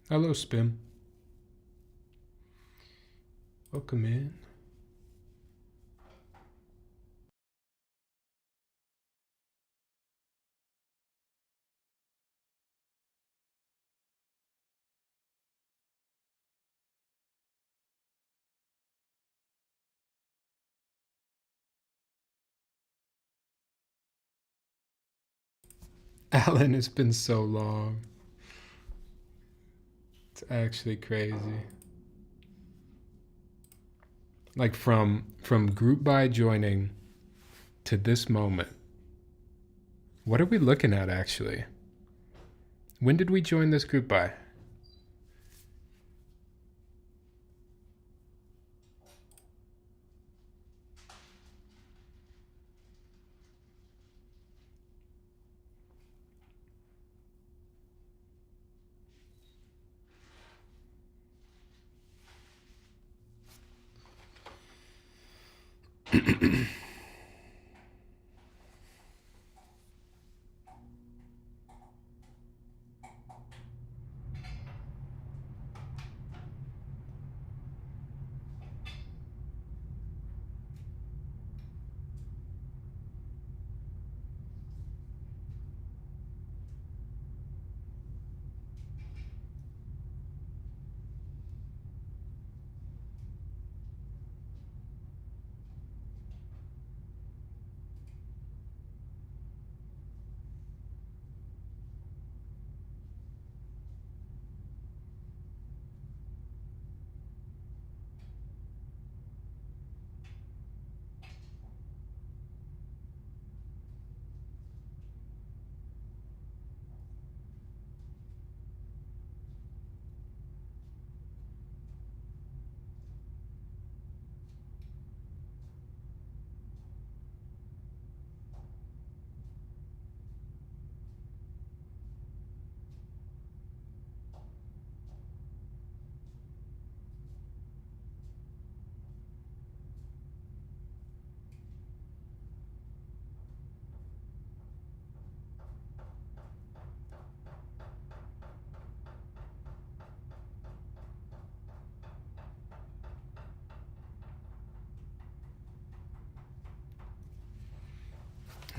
Hello, Spim. Welcome in. Alan, it's been so long. It's actually crazy. Like from group by joining to this moment. What are we looking at actually? When did we join this group by?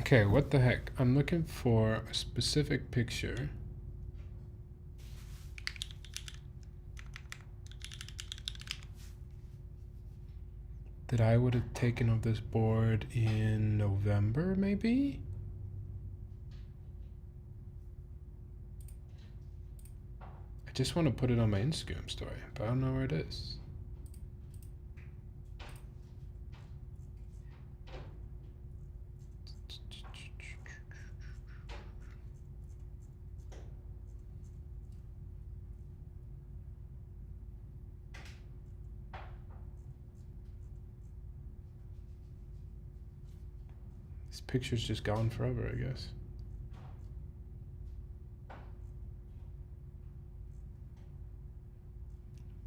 Okay, what the heck? I'm looking for a specific picture. That I would have taken of this board in November, maybe? I just want to put it on my Instagram story, but I don't know where it is. This picture's just gone forever, I guess.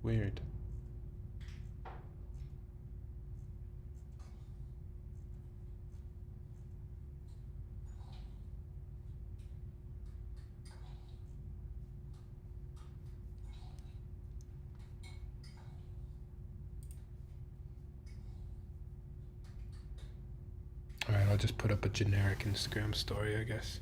Weird. Alright, I'll just put up a generic Instagram story, I guess.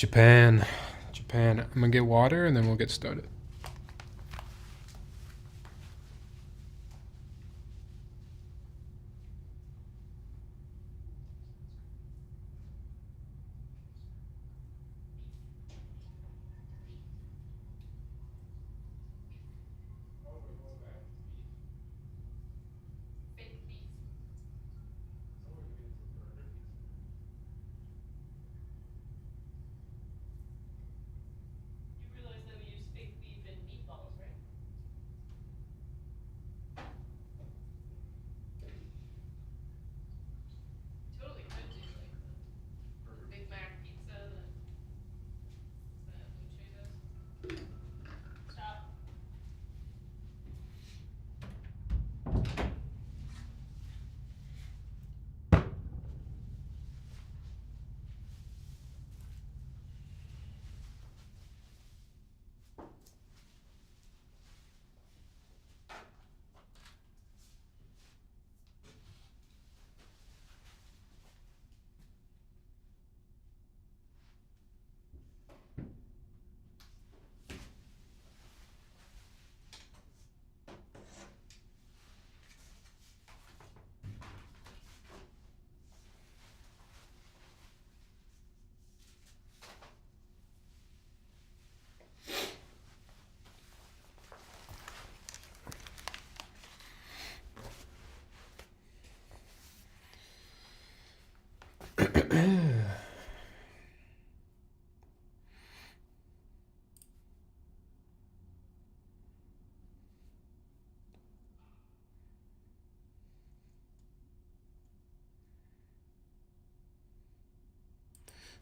Japan. Japan. I'm gonna get water and then we'll get started.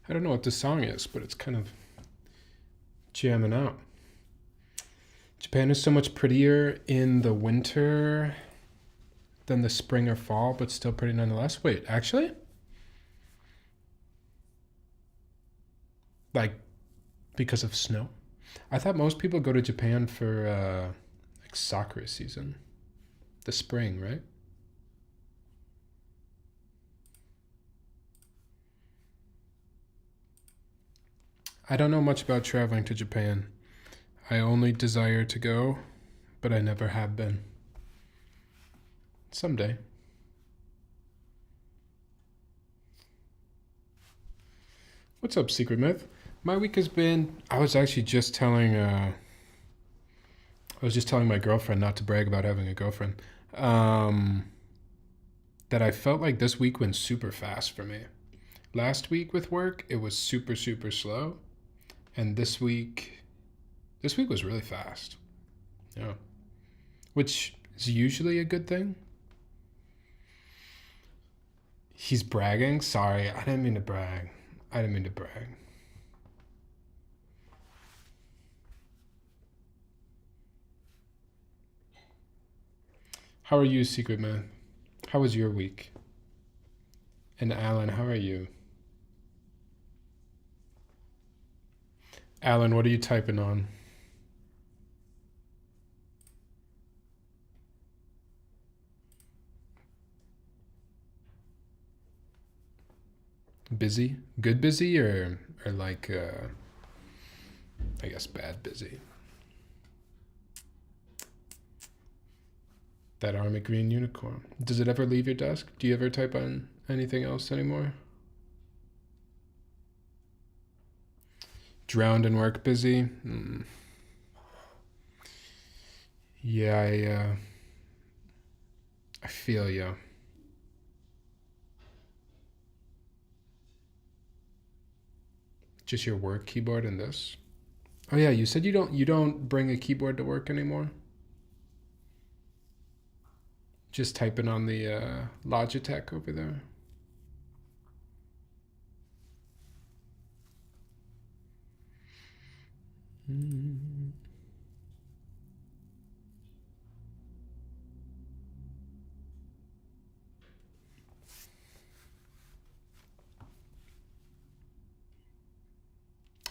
I don't know what the song is, but it's kind of jamming out. Japan is so much prettier in the winter than the spring or fall, but still pretty nonetheless. Wait, actually? Like, because of snow? I thought most people go to Japan for like sakura season. The spring, right? I don't know much about traveling to Japan. I only desire to go, but I never have been. Someday. What's up, Secret Myth? My week has been. I was just telling my girlfriend, not to brag about having a girlfriend, that I felt like this week went super fast for me. Last week with work, it was super, super slow. And this week was really fast. Yeah. Which is usually a good thing. He's bragging. Sorry, I didn't mean to brag. How are you, Secret Man? How was your week? And Alan, how are you? Alan, what are you typing on? Busy? Good busy or like I guess bad busy? That army green unicorn. Does it ever leave your desk? Do you ever type on anything else anymore? Drowned in work busy? Yeah, I feel you. Just your work keyboard and this? Oh yeah, you said you don't bring a keyboard to work anymore? Just typing on the Logitech over there.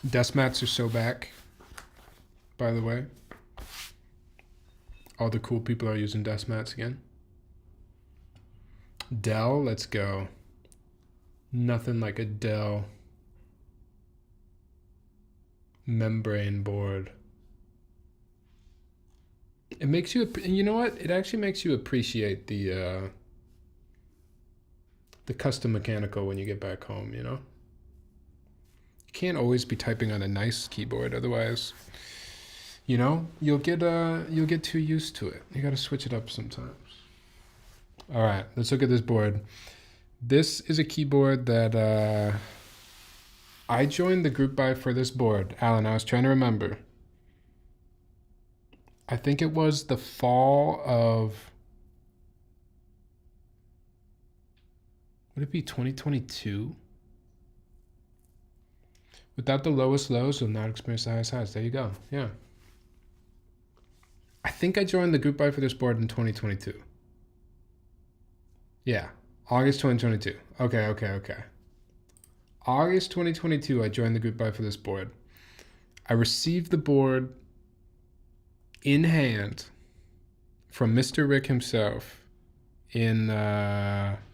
Desk mats are so back, by the way. All the cool people are using desk mats again. Dell, let's go. Nothing like a Dell. membrane board. It makes you, you know what? It actually makes you appreciate the custom mechanical when you get back home, you know? You can't always be typing on a nice keyboard, otherwise, you know, you'll get too used to it. You got to switch it up sometimes. All right, let's look at this board. This is a keyboard that I joined the group buy for this board. Alan, I was trying to remember. I think it was the fall of, would it be 2022? Without the lowest lows, you'll not experience the highest highs. There you go. Yeah. I think I joined the group buy for this board in 2022. Yeah, August 2022. Okay. August 2022, I joined the group buy for this board. I received the board in hand from Mr. Rick himself in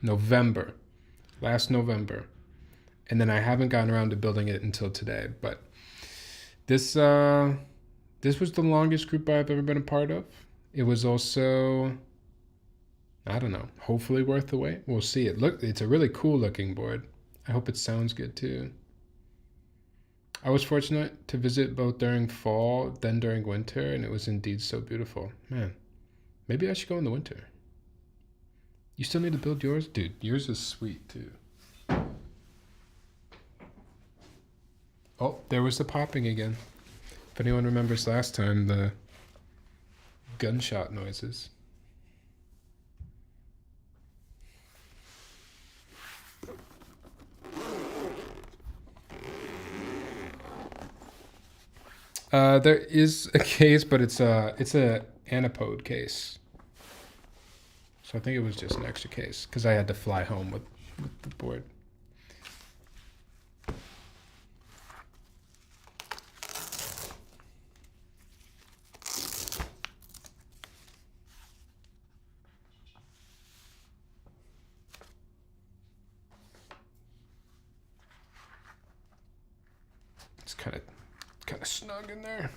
November, last November. And then I haven't gotten around to building it until today. But this was the longest group buy I've ever been a part of. It was also, I don't know, hopefully worth the wait. We'll see. It's a really cool looking board. I hope it sounds good too. I was fortunate to visit both during fall, then during winter, and it was indeed so beautiful. Man, maybe I should go in the winter. You still need to build yours? Dude, yours is sweet too. Oh, there was the popping again. If anyone remembers last time, the gunshot noises. There is a case, but it's a anapode case. So I think it was just an extra case because I had to fly home with the board. It's kind of snug in there.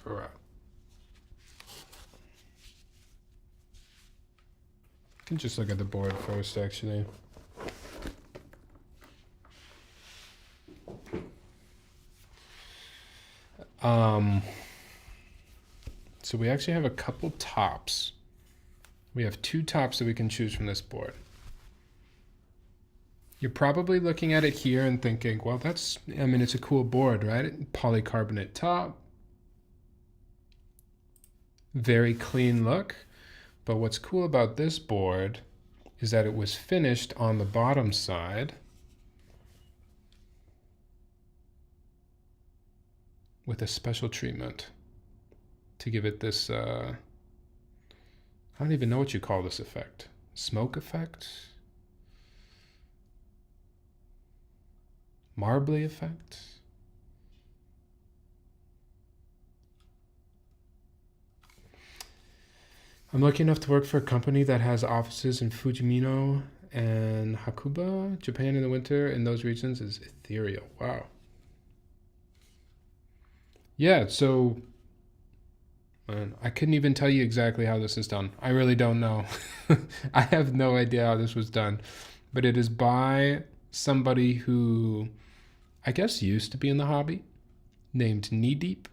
All right. I can just look at the board first, actually. So we actually have a couple tops. We have two tops that we can choose from this board. You're probably looking at it here and thinking, well, it's a cool board, right? Polycarbonate top. Very clean look. But what's cool about this board is that it was finished on the bottom side with a special treatment to give it this, I don't even know what you call this effect. Smoke effect? Marbly effect? I'm lucky enough to work for a company that has offices in Fujimino and Hakuba. Japan in the winter in those regions is ethereal. Wow. Yeah, so man, I couldn't even tell you exactly how this is done. I really don't know. I have no idea how this was done. But it is by somebody who I guess used to be in the hobby, named Knee Deep.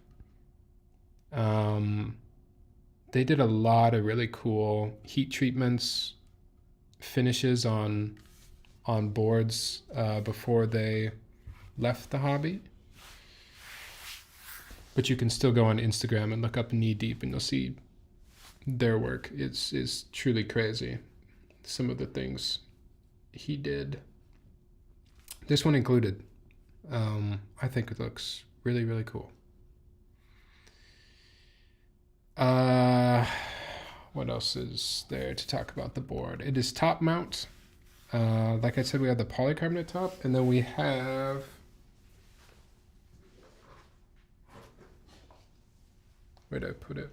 They did a lot of really cool heat treatments, finishes on boards before they left the hobby. But you can still go on Instagram and look up Knee Deep and you'll see their work. It's truly crazy. Some of the things he did. This one included. I think it looks really, really cool. What else is there to talk about the board? It is top mount. Like I said, we have the polycarbonate top, and then we have where did I put it?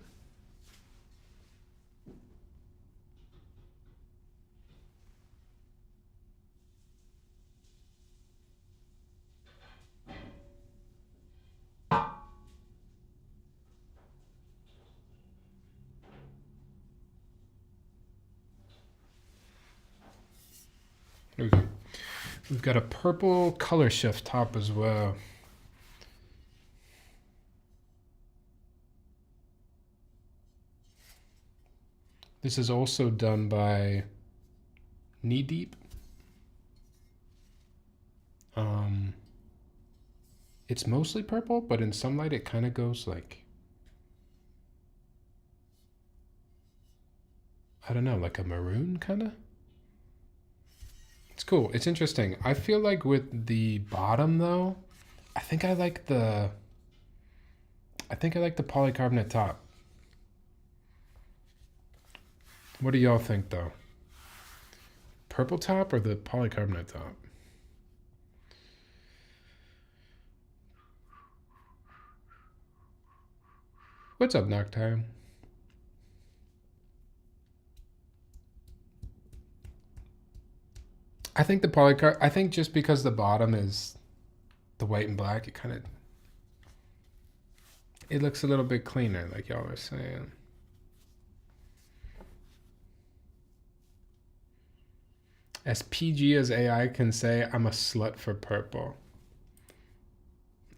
We've got a purple color shift top as well. This is also done by Knee Deep. It's mostly purple, but in some light it kind of goes like, I don't know, like a maroon kind of. It's cool. It's interesting. I feel like with the bottom though, I think I like the polycarbonate top. What do y'all think though? Purple top or the polycarbonate top? What's up, Noctime? I think I think just because the bottom is the white and black, it looks a little bit cleaner, like y'all were saying. As PG as AI can say, I'm a slut for purple.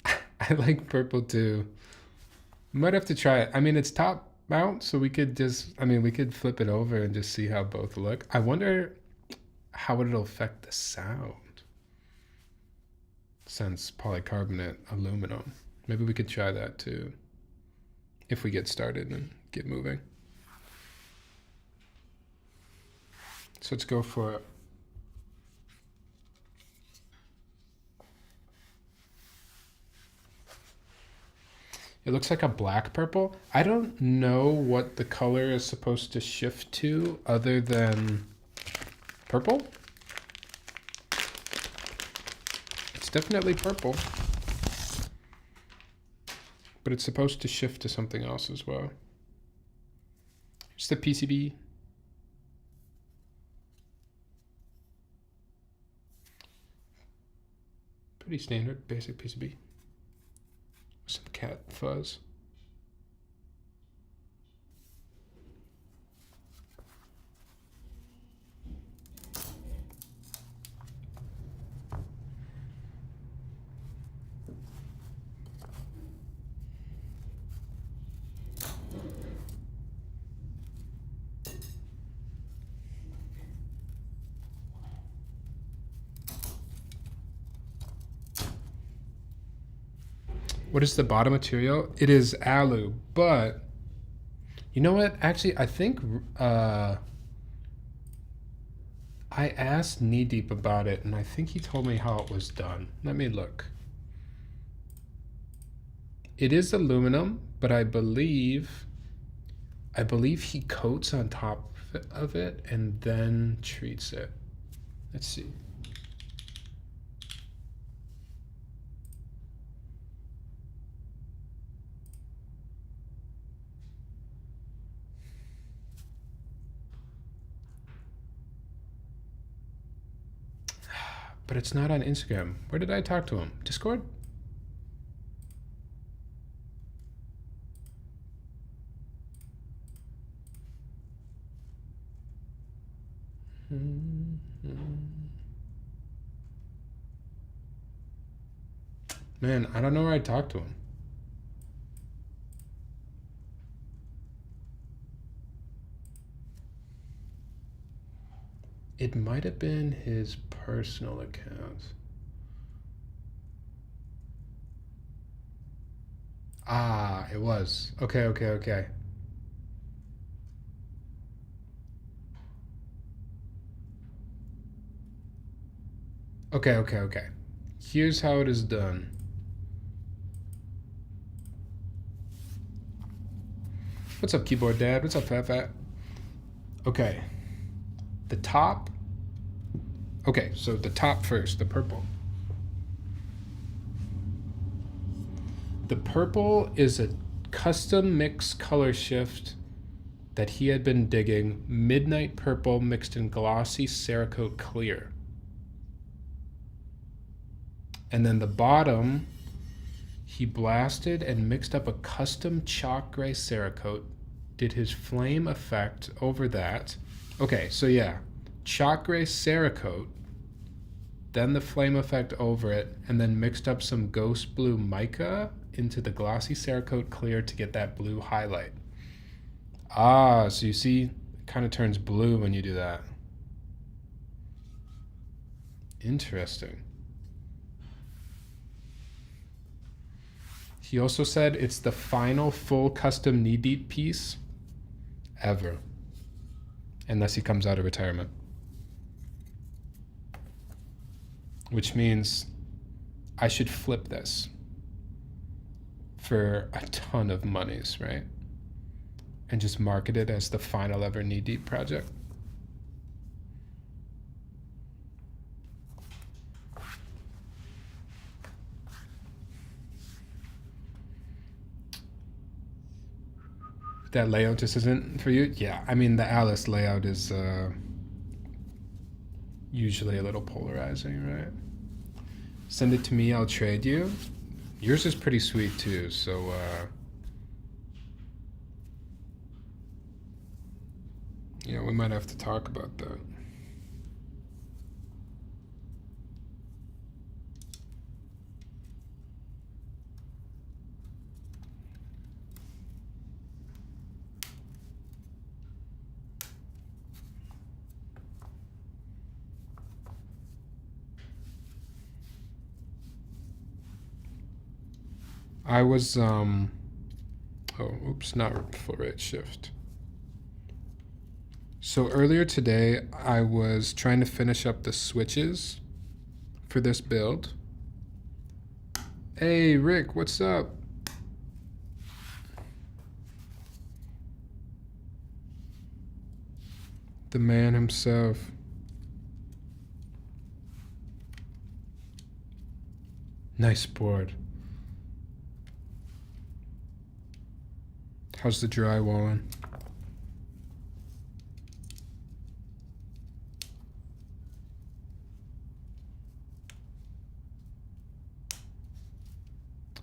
I like purple too. Might have to try it. I mean, it's top mount, so we could we could flip it over and just see how both look. I wonder how it'll affect the sound. Since polycarbonate aluminum. Maybe we could try that too. If we get started and get moving. So let's go for it. It looks like a black purple. I don't know what the color is supposed to shift to other than purple. It's definitely purple. But it's supposed to shift to something else as well. Here's the PCB. Pretty standard, basic PCB. Some cat fuzz. What is the bottom material? It is alu, but you know what? Actually, I think I asked Knee Deep about it, and I think he told me how it was done. Let me look. It is aluminum, but I believe he coats on top of it and then treats it. Let's see. But it's not on Instagram. Where did I talk to him? Discord? Man, I don't know where I talked to him. It might have been his personal account. Ah, it was. Okay. Okay, okay. Here's how it is done. What's up, Keyboard Dad? What's up, Fat? Okay. The top. Okay, so the top first, the purple. The purple is a custom mix color shift that he had been digging. Midnight purple mixed in glossy Cerakote clear. And then the bottom, he blasted and mixed up a custom chalk gray Cerakote, did his flame effect over that. Okay, so yeah, chalk gray Cerakote, then the flame effect over it, and then mixed up some ghost blue mica into the glossy Cerakote clear to get that blue highlight. Ah, so you see, it kind of turns blue when you do that. Interesting. He also said it's the final full custom knee deep piece ever, unless he comes out of retirement. Which means I should flip this for a ton of monies, right? And just market it as the final ever knee deep project. That layout just isn't for you? Yeah, I mean, the Alice layout is usually a little polarizing, right? Send it to me, I'll trade you. Yours is pretty sweet too, so you know, we might have to talk about that. I was, oh, oops, not full rate shift. So earlier today, I was trying to finish up the switches for this build. Hey, Rick, what's up? The man himself. Nice board. How's the drywalling?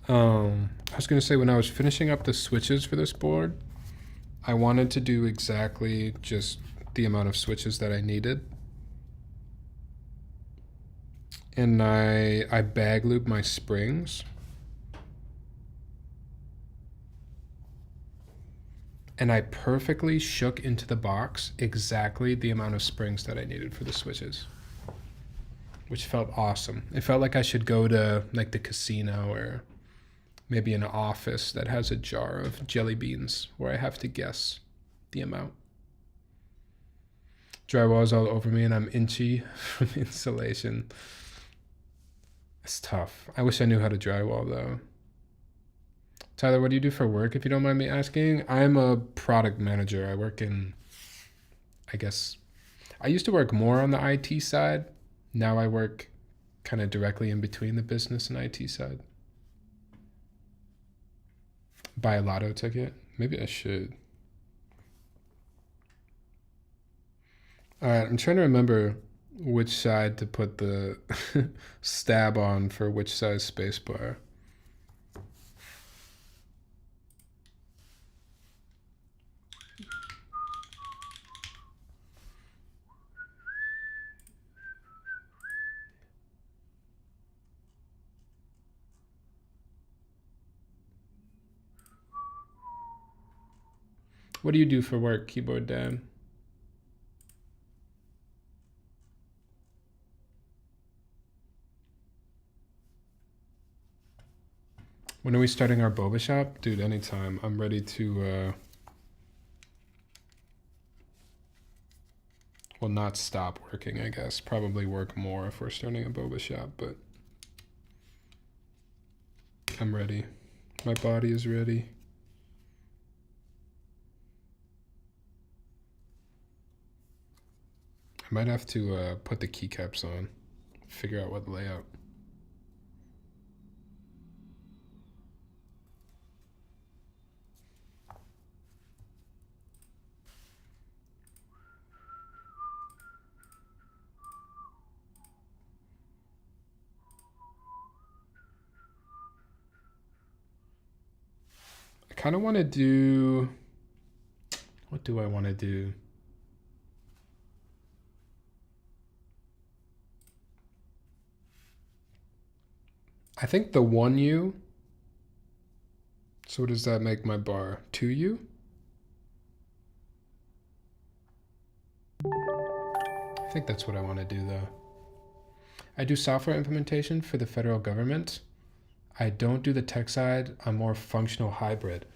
I was gonna say, when I was finishing up the switches for this board, I wanted to do exactly just the amount of switches that I needed. And I bag looped my springs. And I perfectly shook into the box exactly the amount of springs that I needed for the switches, which felt awesome. It felt like I should go to like the casino or maybe an office that has a jar of jelly beans where I have to guess the amount. Drywall is all over me and I'm inchy from insulation. It's tough. I wish I knew how to drywall though. Tyler, what do you do for work, if you don't mind me asking? I'm a product manager. I work in, I guess, I used to work more on the IT side. Now I work kind of directly in between the business and IT side. Buy a lotto ticket? Maybe I should. All right, I'm trying to remember which side to put the stab on for which size spacebar. What do you do for work, Keyboard Dan? When are we starting our boba shop? Dude, anytime. I'm ready to, well, not stop working, I guess. Probably work more if we're starting a boba shop, but I'm ready. My body is ready. I might have to put the keycaps on, figure out what layout. I kind of want to do, what do I want to do? I think the 1U. So what does that make my bar? 2U? I think that's what I want to do though. I do software implementation for the federal government. I don't do the tech side. I'm more functional hybrid,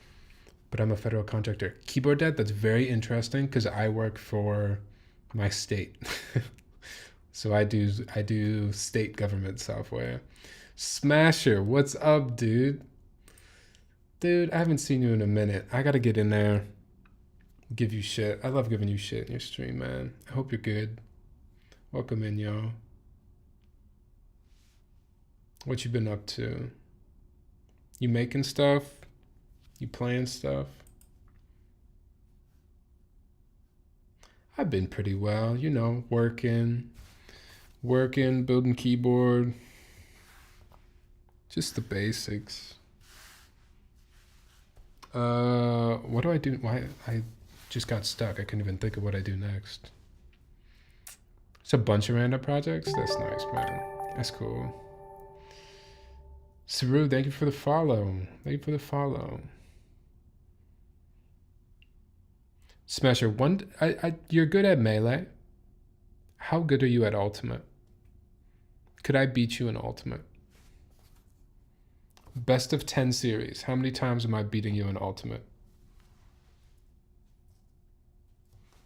but I'm a federal contractor. Keyboard debt, that's very interesting because I work for my state. So I do state government software. Smasher, what's up, dude? Dude, I haven't seen you in a minute. I gotta get in there, give you shit. I love giving you shit in your stream, man. I hope you're good. Welcome in, yo. What you been up to? You making stuff? You playing stuff? I've been pretty well, you know, working, building keyboard. Just the basics. What do I do? Why I just got stuck. I couldn't even think of what I do next. It's a bunch of random projects. That's nice, man. That's cool. Saru, thank you for the follow. Thank you for the follow. Smasher, you're good at melee. How good are you at ultimate? Could I beat you in ultimate? Best of 10 series. How many times am I beating you in ultimate?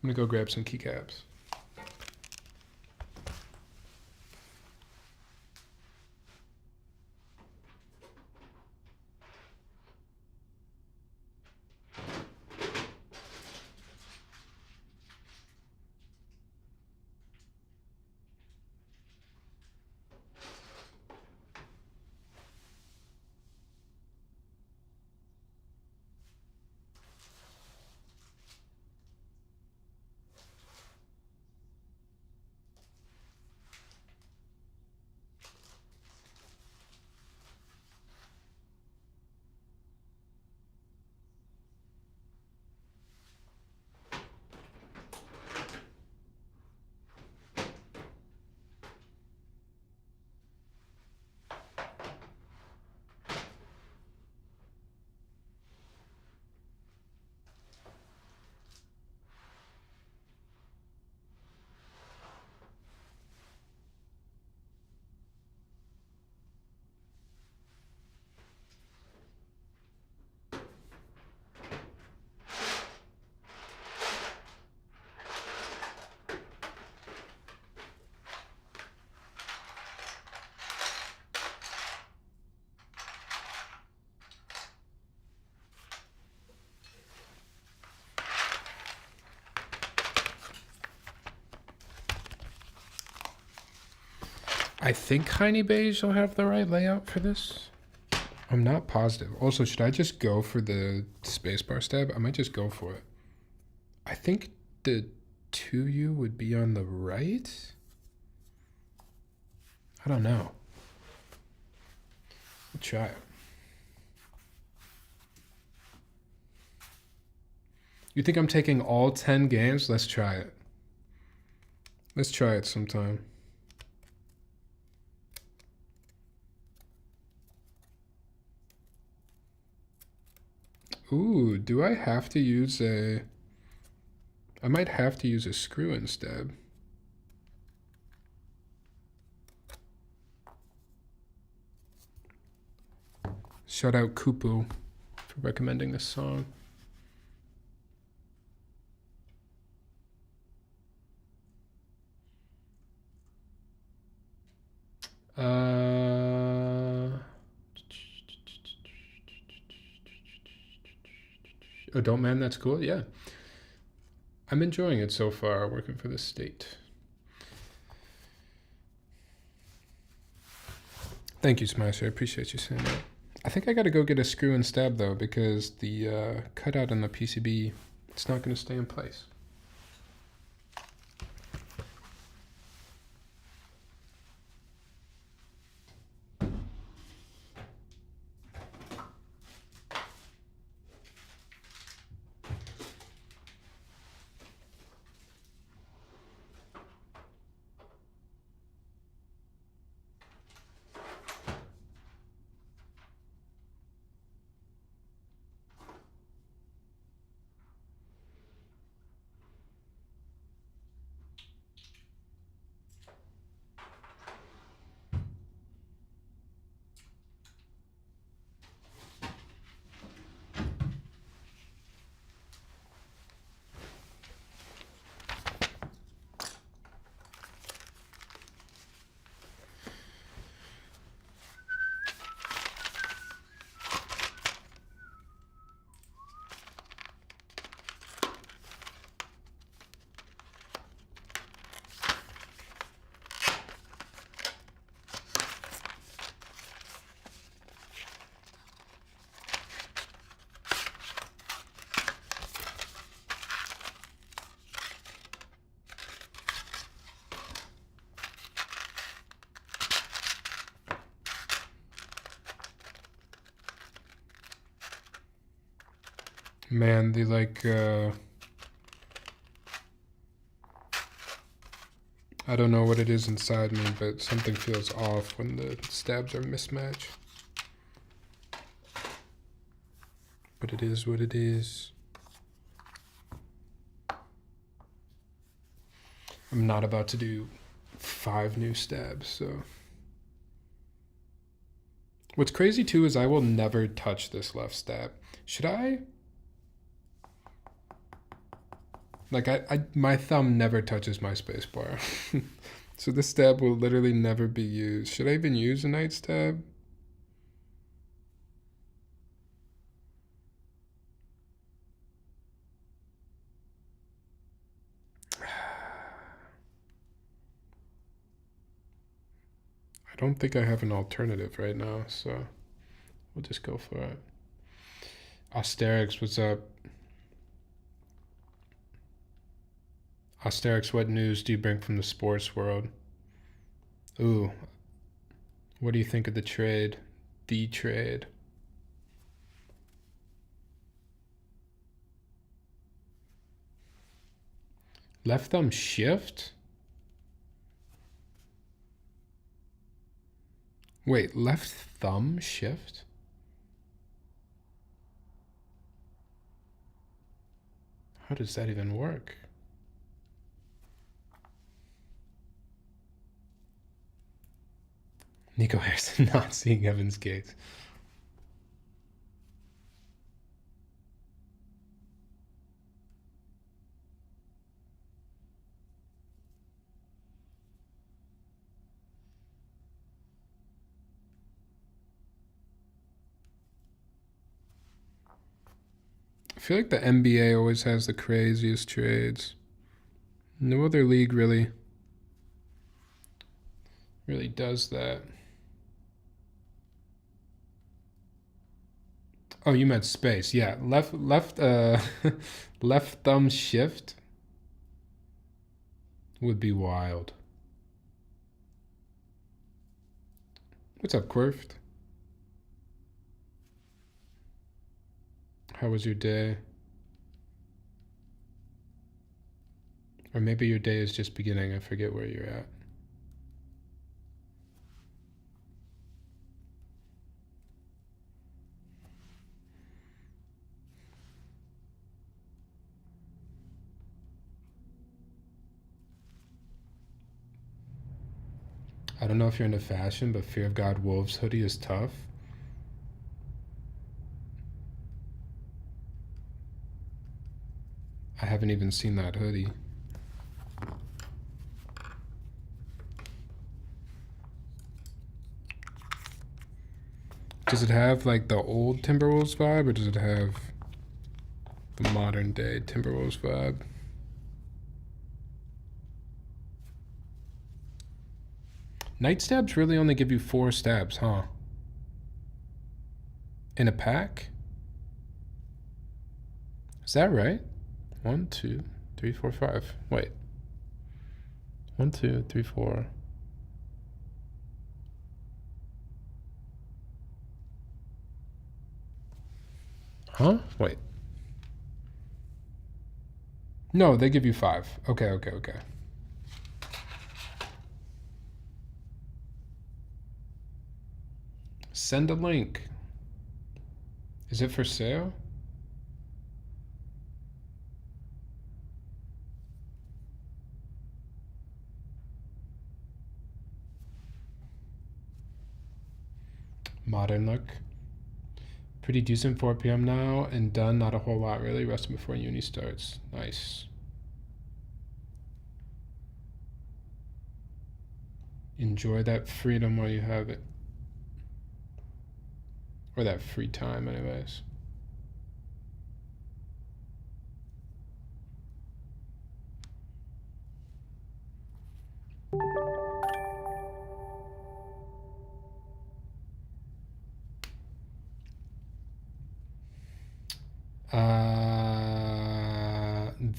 I'm gonna go grab some keycaps. I think Heiny Beige will have the right layout for this. I'm not positive. Also, should I just go for the spacebar stab? I might just go for it. I think the 2U would be on the right? I don't know. We'll try it. You think I'm taking all 10 games? Let's try it. Let's try it sometime. Ooh, do I have to use a... I might have to use a screw instead. Shout out Kupu for recommending this song. Adult Man, that's cool. Yeah. I'm enjoying it so far, working for the state. Thank you, Smasher. I appreciate you saying that. I think I got to go get a screw and stab, though, because the cutout on the PCB, it's not going to stay in place. Man, they like, I don't know what it is inside me, but something feels off when the stabs are mismatched. But it is what it is. I'm not about to do 5 new stabs, so. What's crazy too is I will never touch this left stab. Should I? Like my thumb never touches my spacebar. So this stab will literally never be used. Should I even use a night stab? I don't think I have an alternative right now, so we'll just go for it. Asterix, what's up? Asterix, what news do you bring from the sports world? Ooh, what do you think of the trade? The trade. Left thumb shift? Wait, left thumb shift? How does that even work? Nico Harrison not seeing Evan's Gates. I feel like the NBA always has the craziest trades. No other league really does that. Oh, you meant space. Yeah, left left thumb shift would be wild. What's up, Quirft? How was your day? Or maybe your day is just beginning. I forget where you're at. I don't know if you're into fashion, but Fear of God Wolves hoodie is tough. I haven't even seen that hoodie. Does it have like the old Timberwolves vibe, or does it have the modern day Timberwolves vibe? Night stabs really only give you 4 stabs, huh? In a pack? Is that right? 1, 2, 3, 4, 5. Wait. 1, 2, 3, 4. Huh? Wait. No, they give you 5. Okay. Send a link. Is it for sale? Modern look. Pretty decent, 4 p.m. now, and done. Not a whole lot, really. Resting before uni starts. Nice. Enjoy that freedom while you have it. Or that free time, anyways.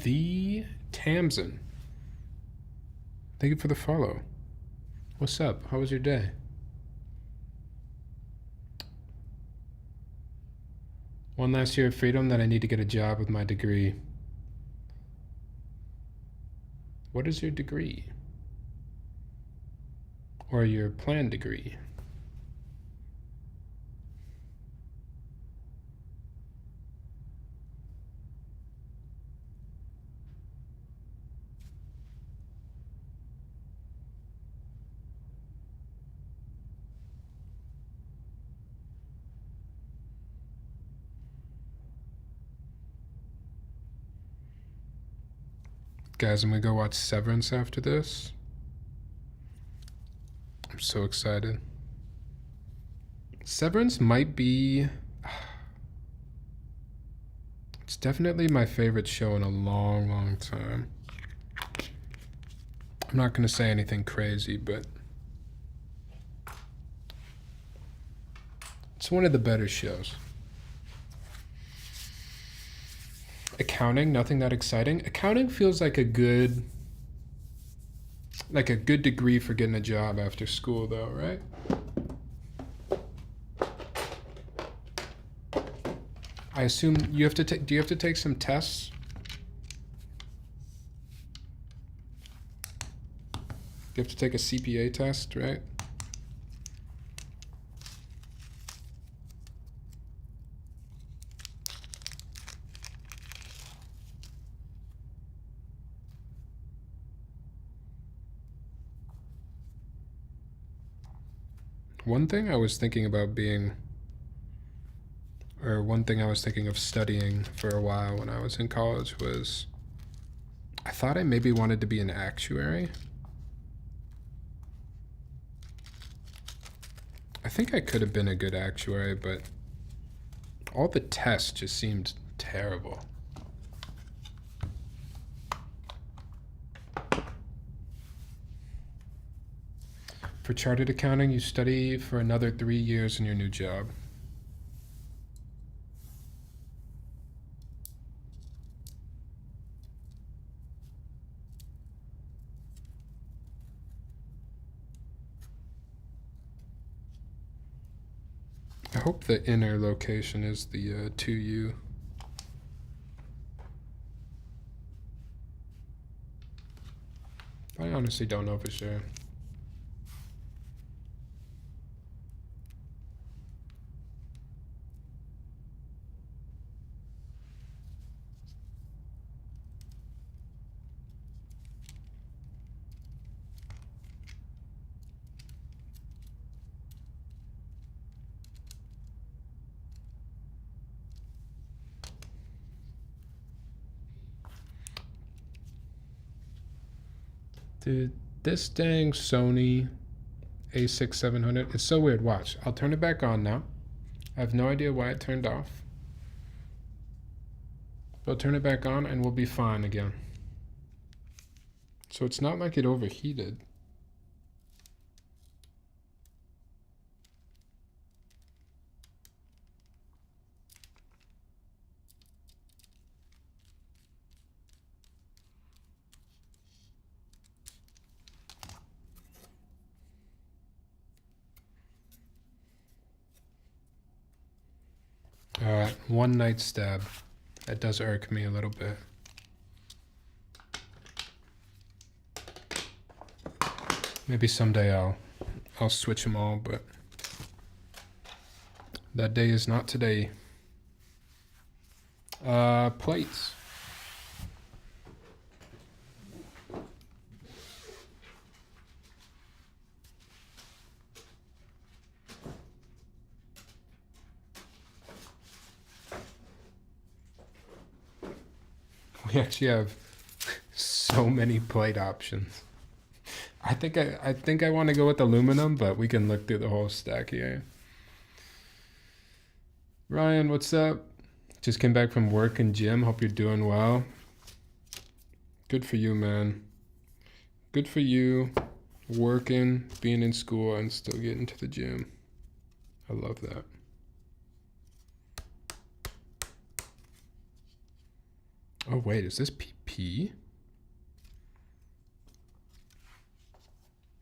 The Tamsin. Thank you for the follow. What's up? How was your day? One last year of freedom, then I need to get a job with my degree. What is your degree? Or your planned degree? Guys, I'm gonna go watch Severance after this. I'm so excited. Severance might be... It's definitely my favorite show in a long, long time. I'm not gonna say anything crazy, but it's one of the better shows. Accounting, nothing that exciting. Accounting feels like a good degree for getting a job after school though, right? I assume you have to take, do you have to take some tests? You have to take a CPA test, right? One thing I was thinking about one thing I was thinking of studying for a while when I was in college was, I thought I maybe wanted to be an actuary. I think I could have been a good actuary, but all the tests just seemed terrible. For chartered accounting, you study for another 3 years in your new job. I hope the inner location is the 2U. I honestly don't know for sure. Dude, this dang Sony A6700, it's so weird. Watch, I'll turn it back on now. I have no idea why it turned off. But I'll turn it back on and we'll be fine again. So it's not like it overheated. All right, one night stab. That does irk me a little bit. Maybe someday I'll switch them all, but that day is not today. Plates. We actually have so many plate options. I think I want to go with aluminum, but we can look through the whole stack here. Ryan, what's up? Just came back from work and gym. Hope you're doing well. Good for you, man. Good for you. Working, being in school, and still getting to the gym. I love that. Oh, wait, is this PP?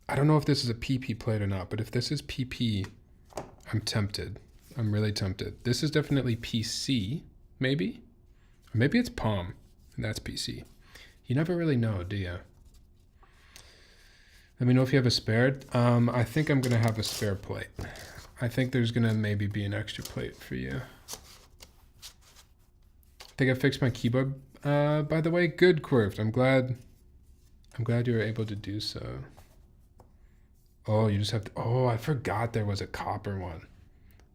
I don't know if this is a PP plate or not, but if this is PP, I'm tempted. I'm really tempted. This is definitely PC, maybe? Or maybe it's Palm, and that's PC. You never really know, do you? Let me know if you have a spare. I think I'm gonna have a spare plate. I think there's gonna maybe be an extra plate for you. I think I fixed my keyboard, by the way. Good, Quirft. I'm glad you were able to do so. Oh, you just have to, oh, I forgot there was a copper one.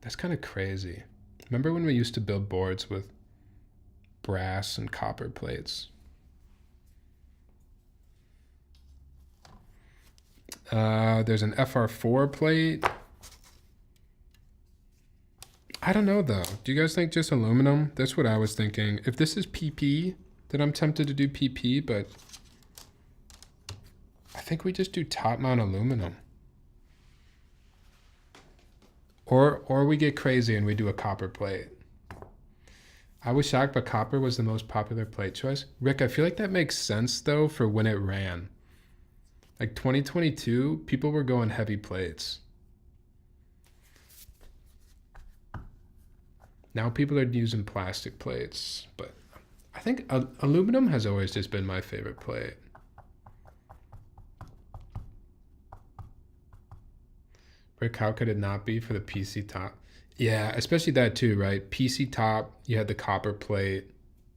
That's kind of crazy. Remember when we used to build boards with brass and copper plates? There's an FR4 plate. I don't know though. Do you guys think just aluminum? That's what I was thinking. If this is PP, then I'm tempted to do PP, but I think we just do top mount aluminum. Or we get crazy and we do a copper plate. I was shocked, but copper was the most popular plate choice. Rick, I feel like that makes sense though for when it ran. Like 2022, people were going heavy plates. Now people are using plastic plates, but I think aluminum has always just been my favorite plate. Rick, how could it not be for the PC top? Yeah, especially that too, right? PC top, you had the copper plate,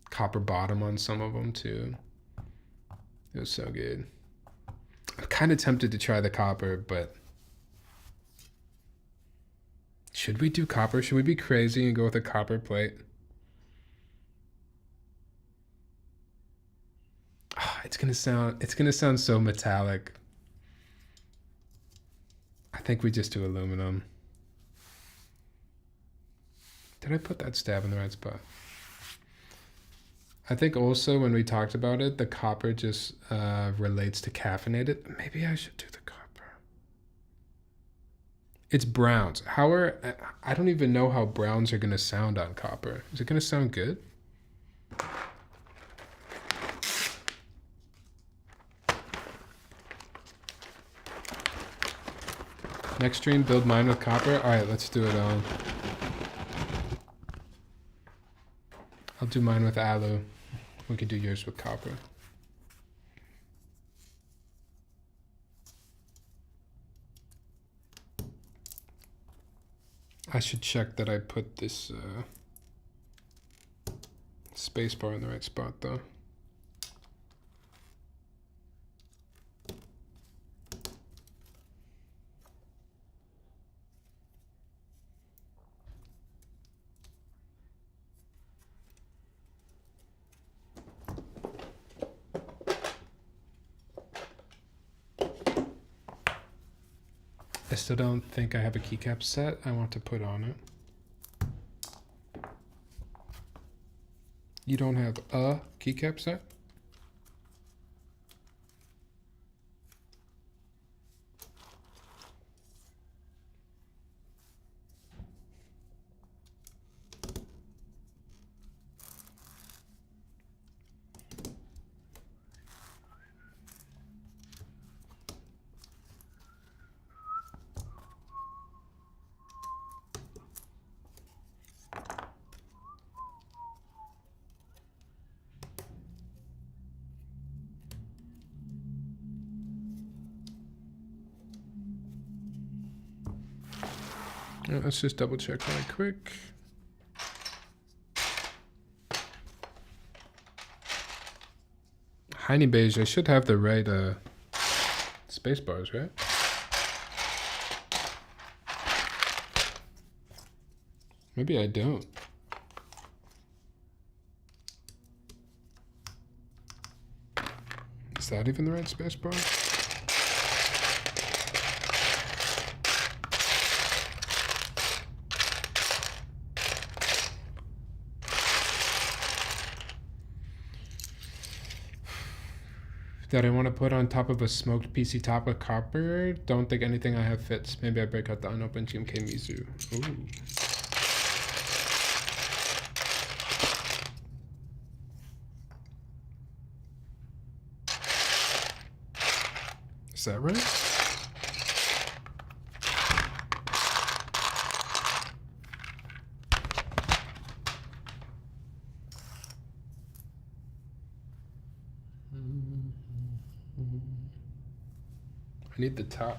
copper bottom on some of them too. It was so good. I'm kind of tempted to try the copper, but should we do copper? Should we be crazy and go with a copper plate? Oh, it's gonna sound so metallic. I think we just do aluminum. Did I put that stab in the right spot? I think also when we talked about it, the copper just relates to caffeinated. Maybe I should do the copper. It's browns. I don't even know how browns are gonna sound on copper. Is it gonna sound good? Next stream, build mine with copper. All right, let's do it on. I'll do mine with alu. We can do yours with copper. I should check that I put this space bar in the right spot though. I still don't think I have a keycap set I want to put on it. You don't have a keycap set? Let's just double check really quick. Heine Beige, I should have the right space bars, right? Maybe I don't. Is that even the right space bar? That I want to put on top of a smoked PC top with copper. Don't think anything I have fits. Maybe I break out the unopened GMK Mizu. Ooh. Is that right? need the top.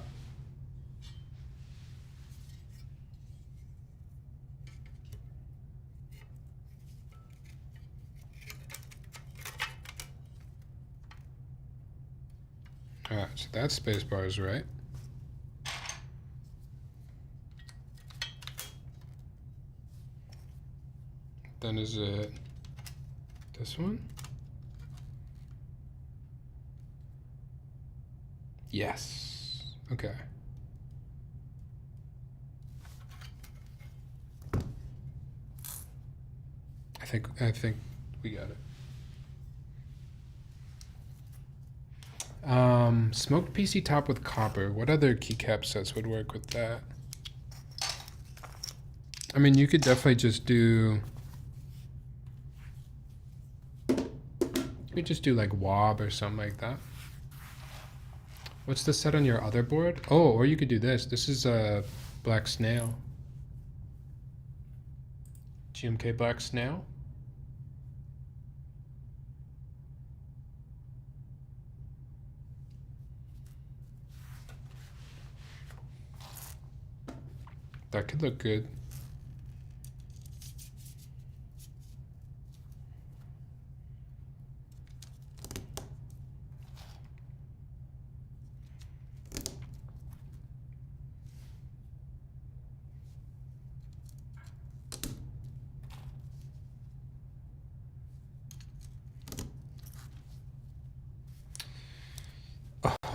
Alright, so that spacebar is right. Then is it this one? Yes. Okay. I think we got it. Smoked PC top with copper. What other keycap sets would work with that? I mean, you could definitely just do. You could just do like wob or something like that. What's the set on your other board? Oh, or you could do this. This is a black snail. GMK black snail. That could look good.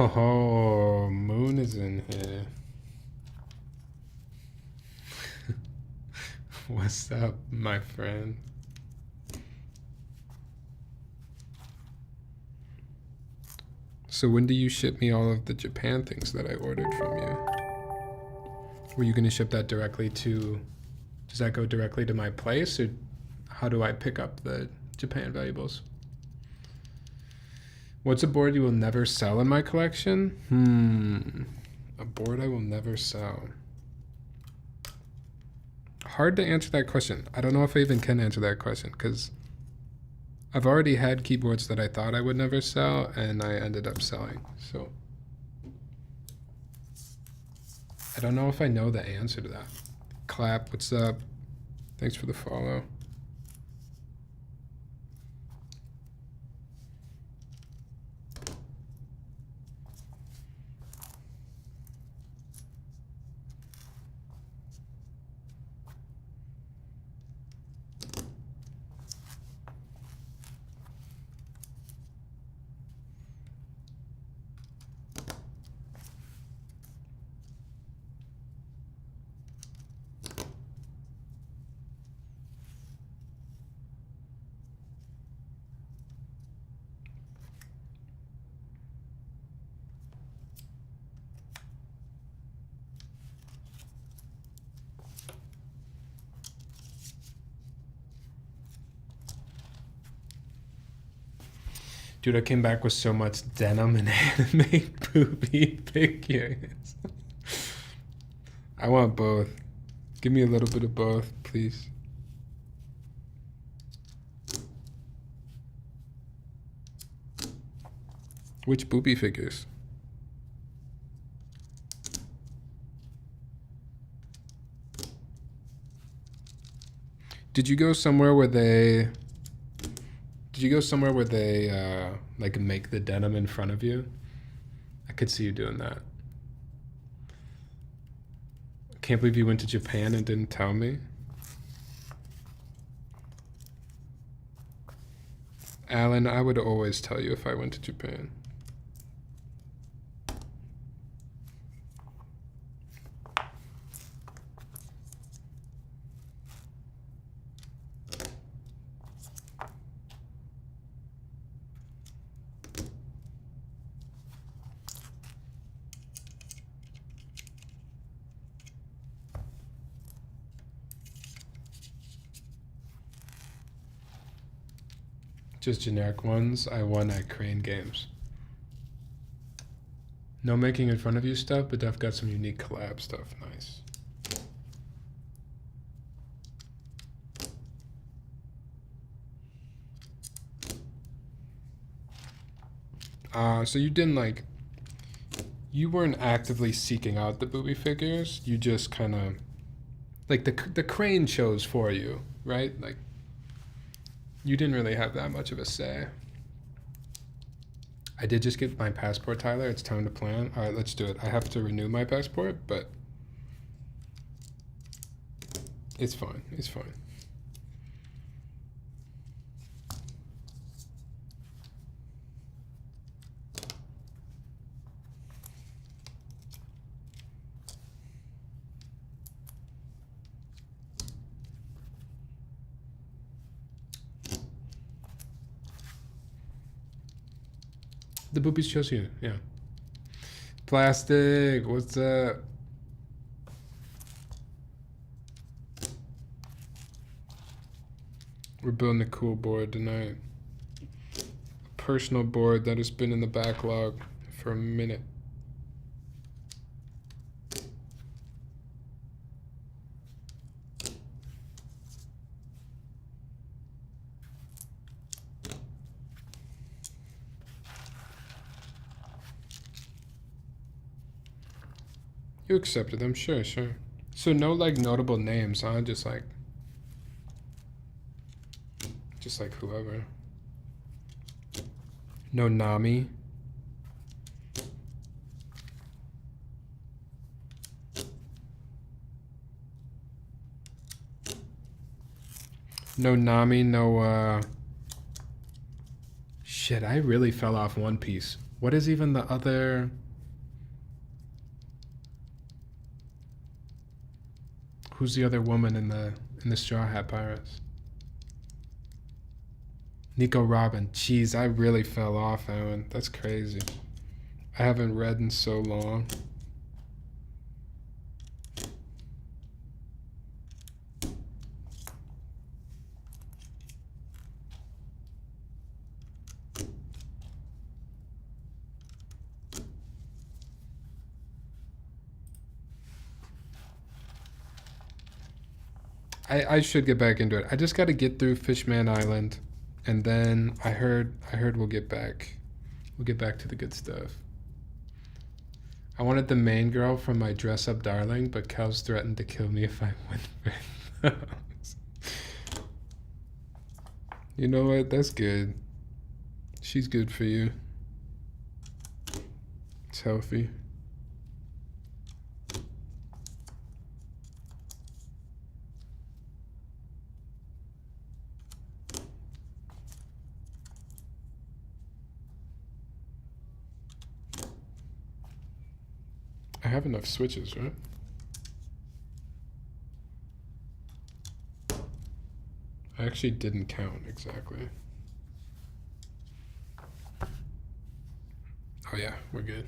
Oh, Moon is in here. What's up, my friend? So when do you ship me all of the Japan things that I ordered from you? Were you gonna ship that directly to, does that go directly to my place, or how do I pick up the Japan valuables? What's a board you will never sell in my collection? A board I will never sell. Hard to answer that question. I don't know if I even can answer that question, because I've already had keyboards that I thought I would never sell, and I ended up selling. So I don't know if I know the answer to that. Clap, what's up? Thanks for the follow. Dude, I came back with so much denim and anime poopy figures. I want both. Give me a little bit of both, please. Which booby figures? Did you go somewhere where they... Did you go somewhere where they like make the denim in front of you? I could see you doing that. Can't believe you went to Japan and didn't tell me. Alan, I would always tell you if I went to Japan. Just generic ones. I won at Crane Games. No making in front of you stuff, but Def got some unique collab stuff. Nice. So you didn't like, You weren't actively seeking out the booby figures. You just kind of like the crane chose for you, right? Like you didn't really have that much of a say. I did just get my passport, Tyler. It's time to plan. All right, let's do it. I have to renew my passport, but it's fine. It's fine. The boobies chose you, yeah. Plastic, what's up? We're building a cool board tonight. A personal board that has been in the backlog for a minute. You accepted them, sure, sure. So no like notable names, huh? Just like whoever. No Nami. No Nami, no shit, I really fell off One Piece. What is even the other? Who's the other woman in the Straw Hat Pirates? Nico Robin. Jeez, I really fell off, Owen. That's crazy. I haven't read in so long. I should get back into it. I just got to get through Fishman Island, and then I heard we'll get back. We'll get back to the good stuff. I wanted the main girl from my Dress Up Darling, but Kels threatened to kill me if I went. You know what? That's good. She's good for you. It's healthy. I have enough switches, right? I actually didn't count exactly. Oh yeah, we're good.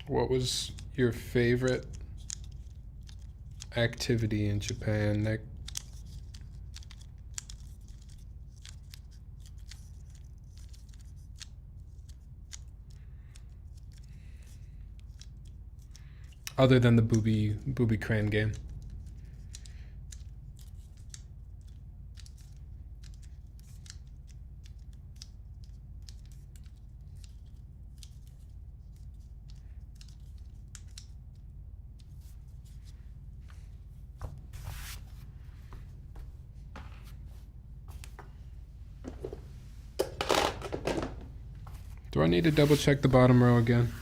What was your favorite activity in Japan, Nick? Other than the booby crane game. Do I need to double check the bottom row again?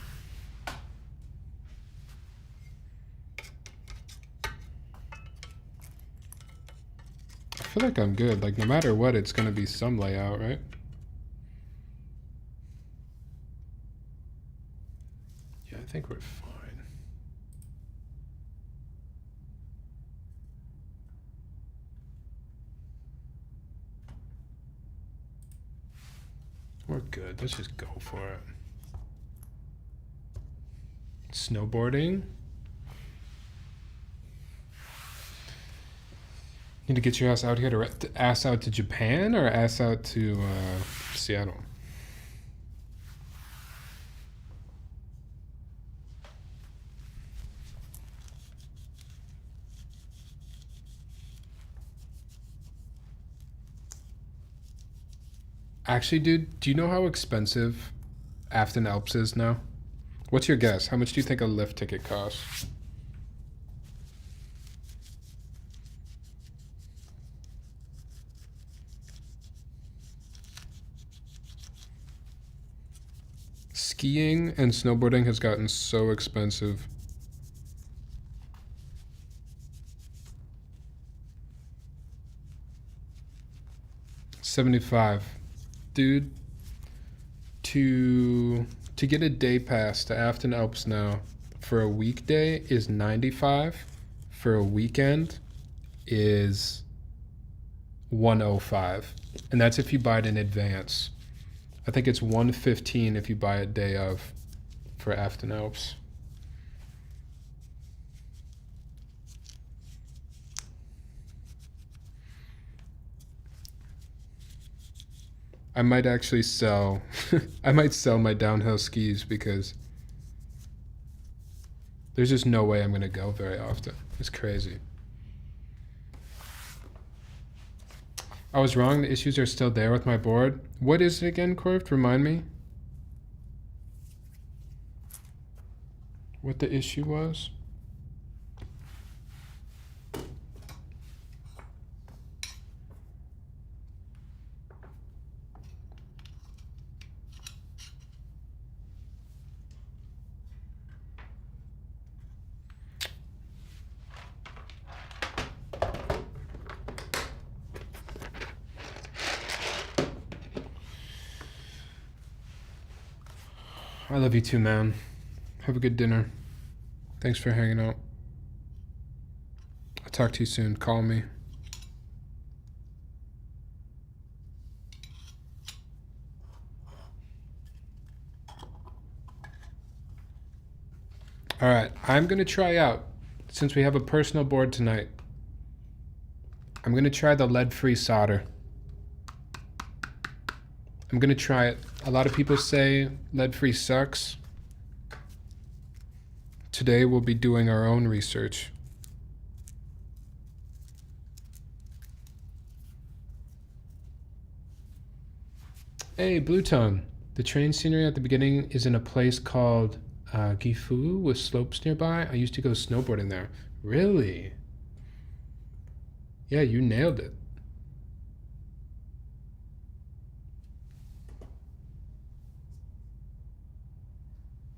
feel like I'm good. Like, no matter what, it's going to be some layout, right? Yeah, I think we're fine. We're good. Let's just go for it. Snowboarding. Need to get your ass out here to ass out to Japan or ass out to Seattle? Actually, dude, do you know how expensive Afton Alps is now? What's your guess? How much do you think a lift ticket costs? Skiing and snowboarding has gotten so expensive. $75. Dude, to get a day pass to Afton Alps now for a weekday is $95. For a weekend is $105. And that's if you buy it in advance. I think it's $115 if you buy it day of for Afton Alps. I might actually sell I might sell my downhill skis because there's just no way I'm going to go very often. It's crazy. I was wrong. The issues are still there with my board. What is it again, Corved? Remind me what the issue was. I love you too, man. Have a good dinner. Thanks for hanging out. I'll talk to you soon. Call me. All right, I'm going to try out, since we have a personal board tonight, I'm going to try the lead-free solder. I'm going to try it. A lot of people say lead-free sucks. Today we'll be doing our own research. Hey, Blue Tongue. The train scenery at the beginning is in a place called Gifu with slopes nearby. I used to go snowboarding there. Really? Yeah, you nailed it.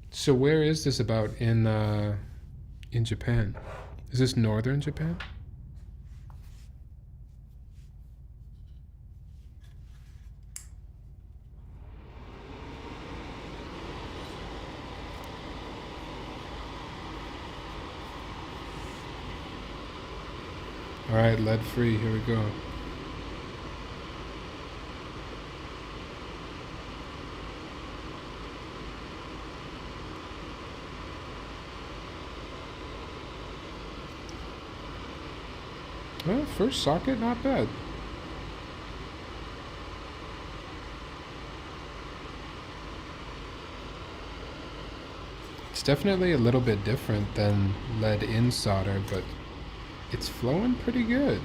So where is this about in Japan? Is this northern Japan? All right, lead free. Here we go. Well, first socket, not bad. It's definitely a little bit different than lead in solder, but it's flowing pretty good.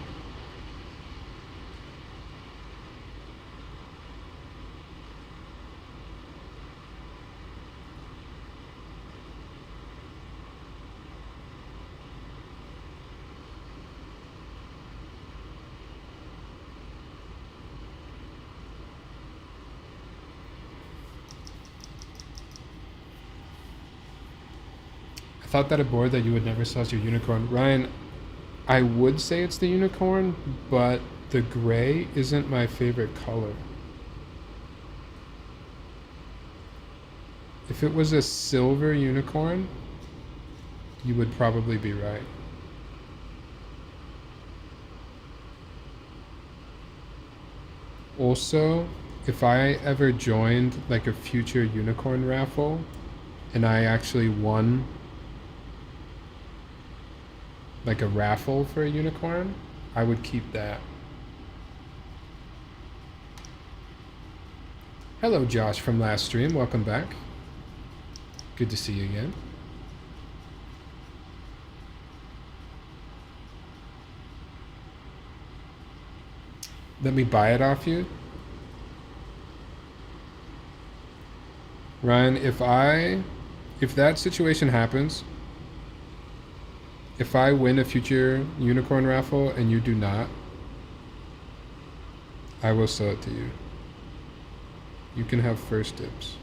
I thought that a board that you would never sell is your unicorn. Ryan, I would say it's the unicorn, but The gray isn't my favorite color. If it was a silver unicorn, you would probably be right. Also, if I ever joined like a future unicorn raffle and I actually won like a raffle for a unicorn, I would keep that. Hello, Josh from last stream. Welcome back. Good to see you again. Let me buy it off you. Ryan, if that situation happens, if I win a future unicorn raffle and you do not, I will sell it to you. You can have first dibs.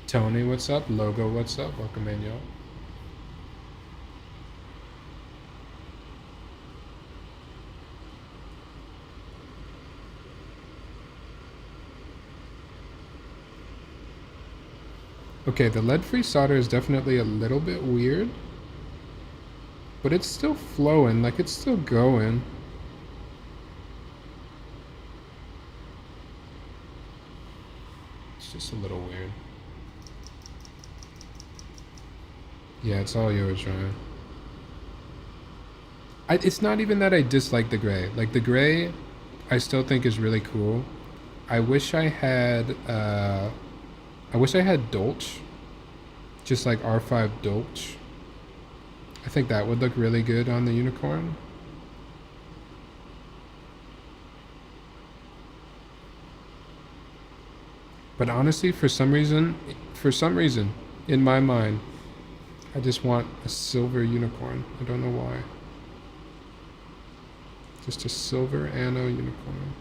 Tony, what's up? Logo, what's up? Welcome in, y'all. Okay, the lead-free solder is definitely a little bit weird, but it's still flowing, like it's still going. It's just a little weird. Yeah, it's all yours, Ryan. It's not even that I dislike the gray. Like the gray, I still think is really cool. I wish I had Dolch, just like R5 Dolch. I think that would look really good on the unicorn. But honestly, for some reason, in my mind, I just want a silver unicorn. I don't know why. Just a silver anno unicorn.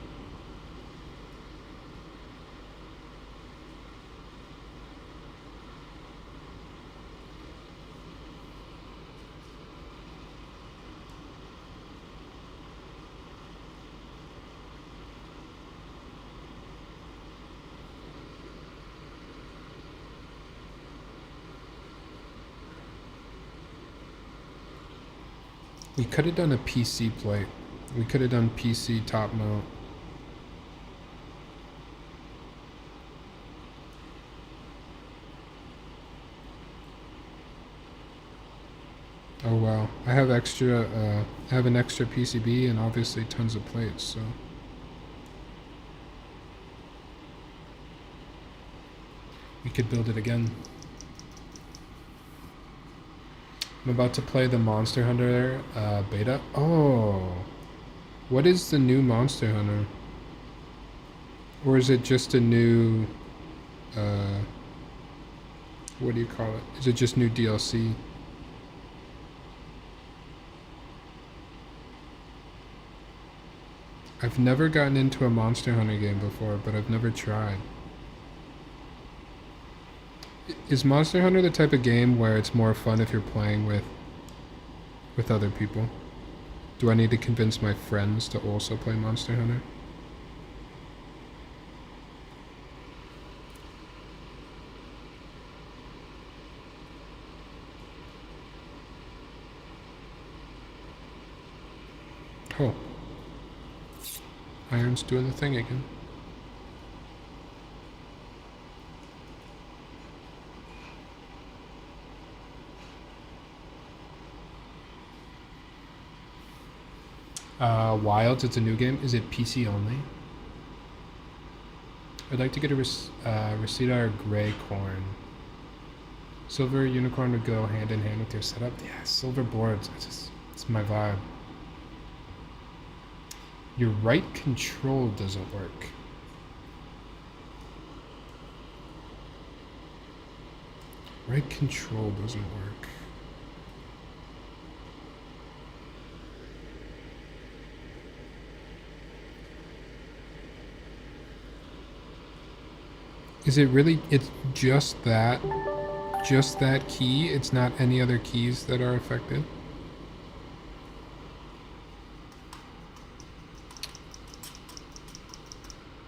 We could have done a PC plate. We could have done PC top mount. Oh wow, I have an extra PCB and obviously tons of plates, so. We could build it again. I'm about to play the Monster Hunter beta. Oh, what is the new Monster Hunter? Or is it just a new, what do you call it? Is it just new DLC? I've never gotten into a Monster Hunter game before, but I've never tried. Is Monster Hunter the type of game where it's more fun if you're playing with other people? Do I need to convince my friends to also play Monster Hunter? Oh. Iron's doing the thing again. Wilds, it's a new game. Is it PC only? I'd like to get a Reseda Gray Corn. Silver Unicorn would go hand in hand with your setup. Yeah, silver boards. It's my vibe. Your right control doesn't work. Right control doesn't work. Is it really, it's just that key? It's not any other keys that are affected?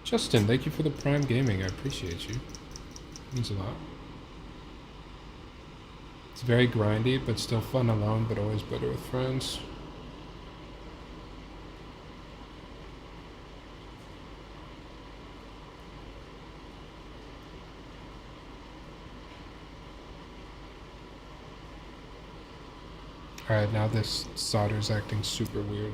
Justin, thank you for the Prime Gaming. I appreciate you. It means a lot. It's very grindy, but still fun alone, but always better with friends. Alright, now this solder's acting super weird.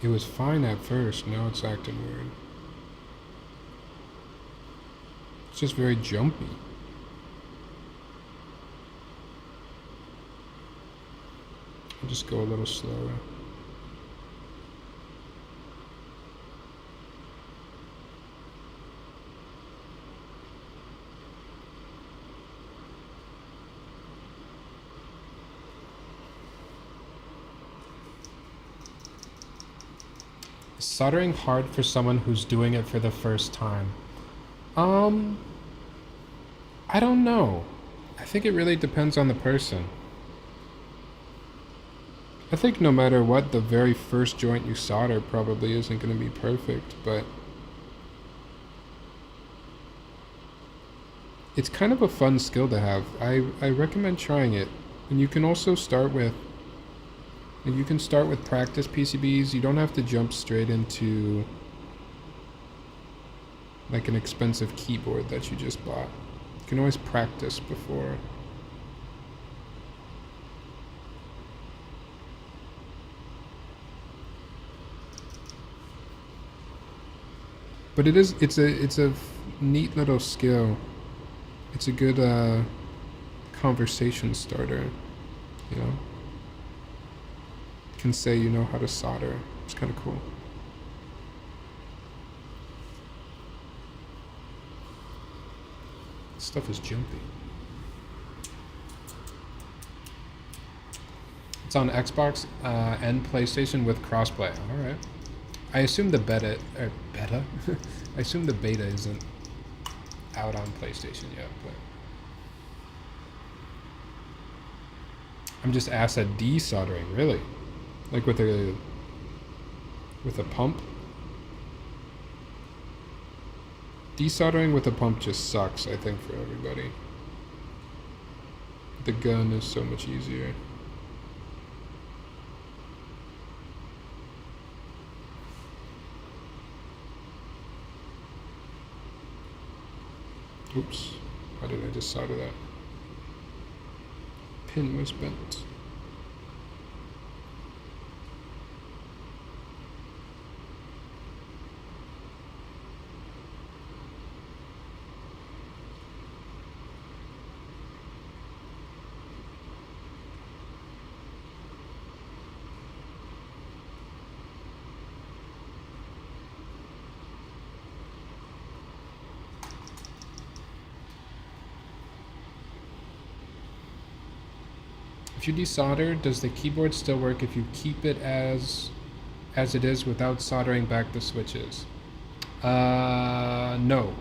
It was fine at first, now it's acting weird. It's just very jumpy. I'll just go a little slower. Soldering hard for someone who's doing it for the first time. I don't know. I think it really depends on the person. I think no matter what, the very first joint you solder probably isn't going to be perfect, but it's kind of a fun skill to have. I recommend trying it. And you can also start with practice PCBs. You don't have to jump straight into like an expensive keyboard that you just bought. You can always practice before. But it's a neat little skill. It's a good conversation starter, you know? Can say you know how to solder. It's kind of cool. This stuff is jumpy. It's on Xbox and PlayStation with crossplay. All right. I assume the beta. I assume the beta isn't out on PlayStation yet, but I'm just ass at desoldering, really. Like with a pump. Desoldering with a pump just sucks, I think, for everybody. The gun is so much easier. Oops, why did I just solder that? Pin was bent. If you desolder, does the keyboard still work if you keep it as it is without soldering back the switches? No.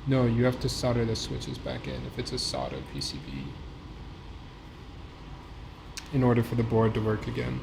No, you have to solder the switches back in if it's a soldered PCB in order for the board to work again.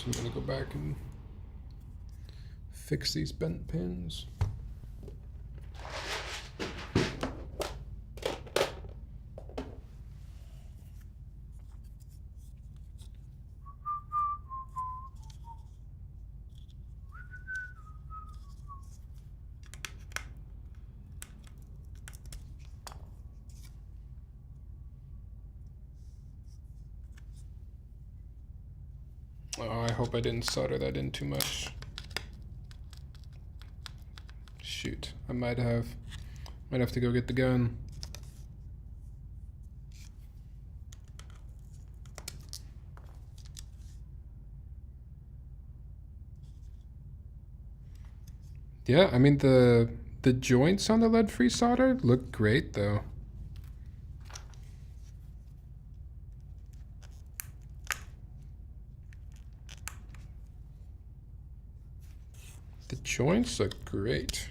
I'm gonna go back and fix these bent pins. Oh, I hope I didn't solder that in too much. Shoot, I might have to go get the gun. Yeah, I mean the joints on the lead-free solder look great though. The joints look great.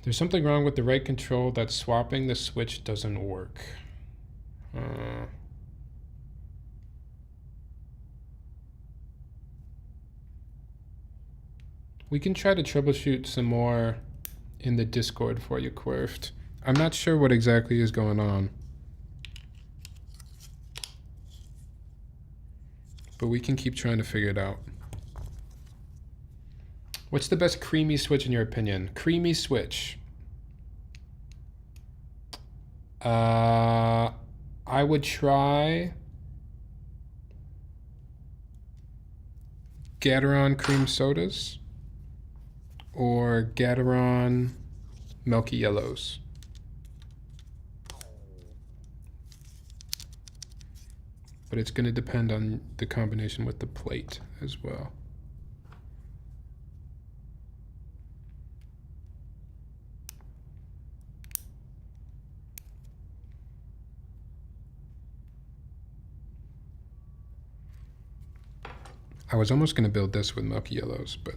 There's something wrong with the right control that swapping the switch doesn't work. We can try to troubleshoot some more in the Discord for you, Quirfed. I'm not sure what exactly is going on. But we can keep trying to figure it out. What's the best creamy switch in your opinion? Creamy switch. I would try Gateron cream sodas or Gateron milky yellows. But it's going to depend on the combination with the plate as well. I was almost going to build this with milky yellows, but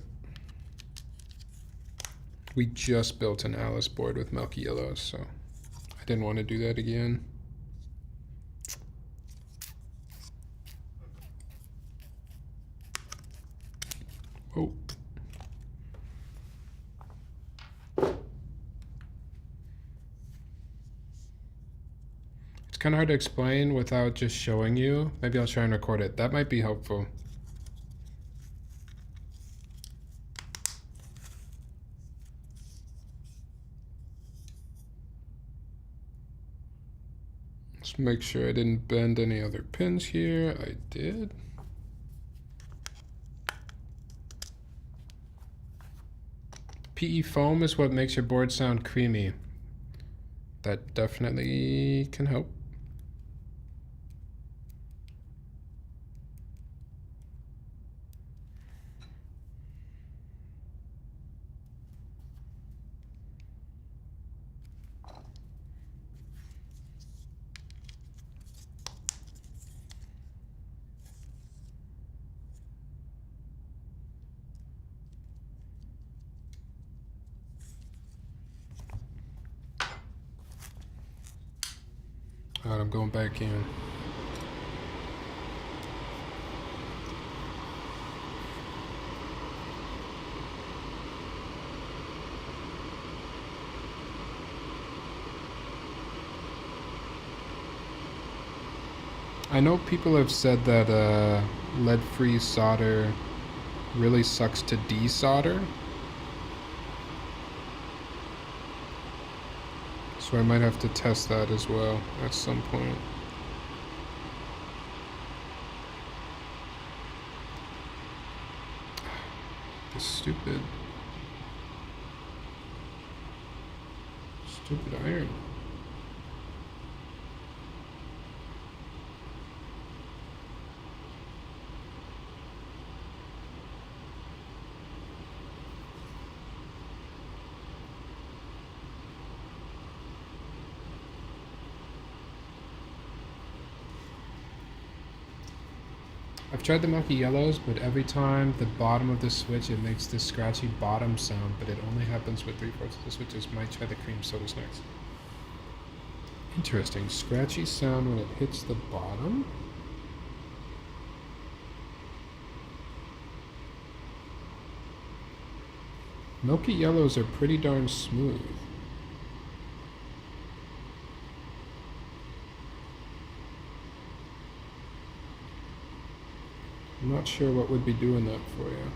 we just built an Alice board with milky yellows, so I didn't want to do that again. Oh. It's kind of hard to explain without just showing you. Maybe I'll try and record it. That might be helpful. Let's make sure I didn't bend any other pins here. I did. PE foam is what makes your board sound creamy. That definitely can help. All right, I'm going back in. I know people have said that lead-free solder really sucks to desolder. So I might have to test that as well at some point. This stupid iron. I've tried the milky yellows, but every time the bottom of the switch, it makes this scratchy bottom sound, but it only happens with 3/4 of the switches. Might try the cream sodas next. Interesting. Scratchy sound when it hits the bottom. Milky yellows are pretty darn smooth. I'm not sure what would be doing that for you.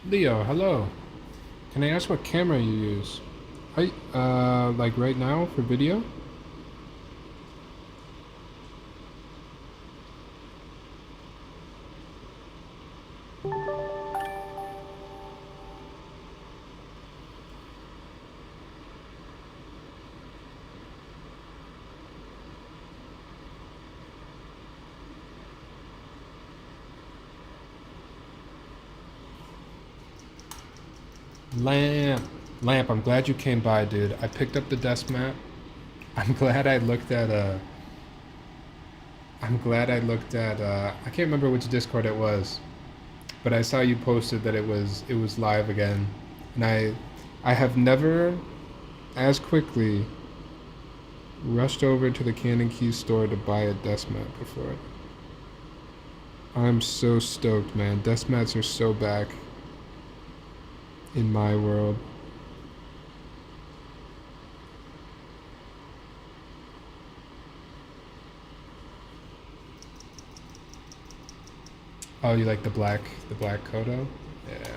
Leo, hello. Can I ask what camera you use? Like right now for video? Lamp, I'm glad you came by, dude. I picked up the desk mat. I'm glad I looked at I can't remember which Discord it was, but I saw you posted that it was live again. And I have never as quickly rushed over to the Cannon Keys store to buy a desk mat before. I'm so stoked, man. Desk mats are so back in my world. Oh, you like the black Kodo? Yeah.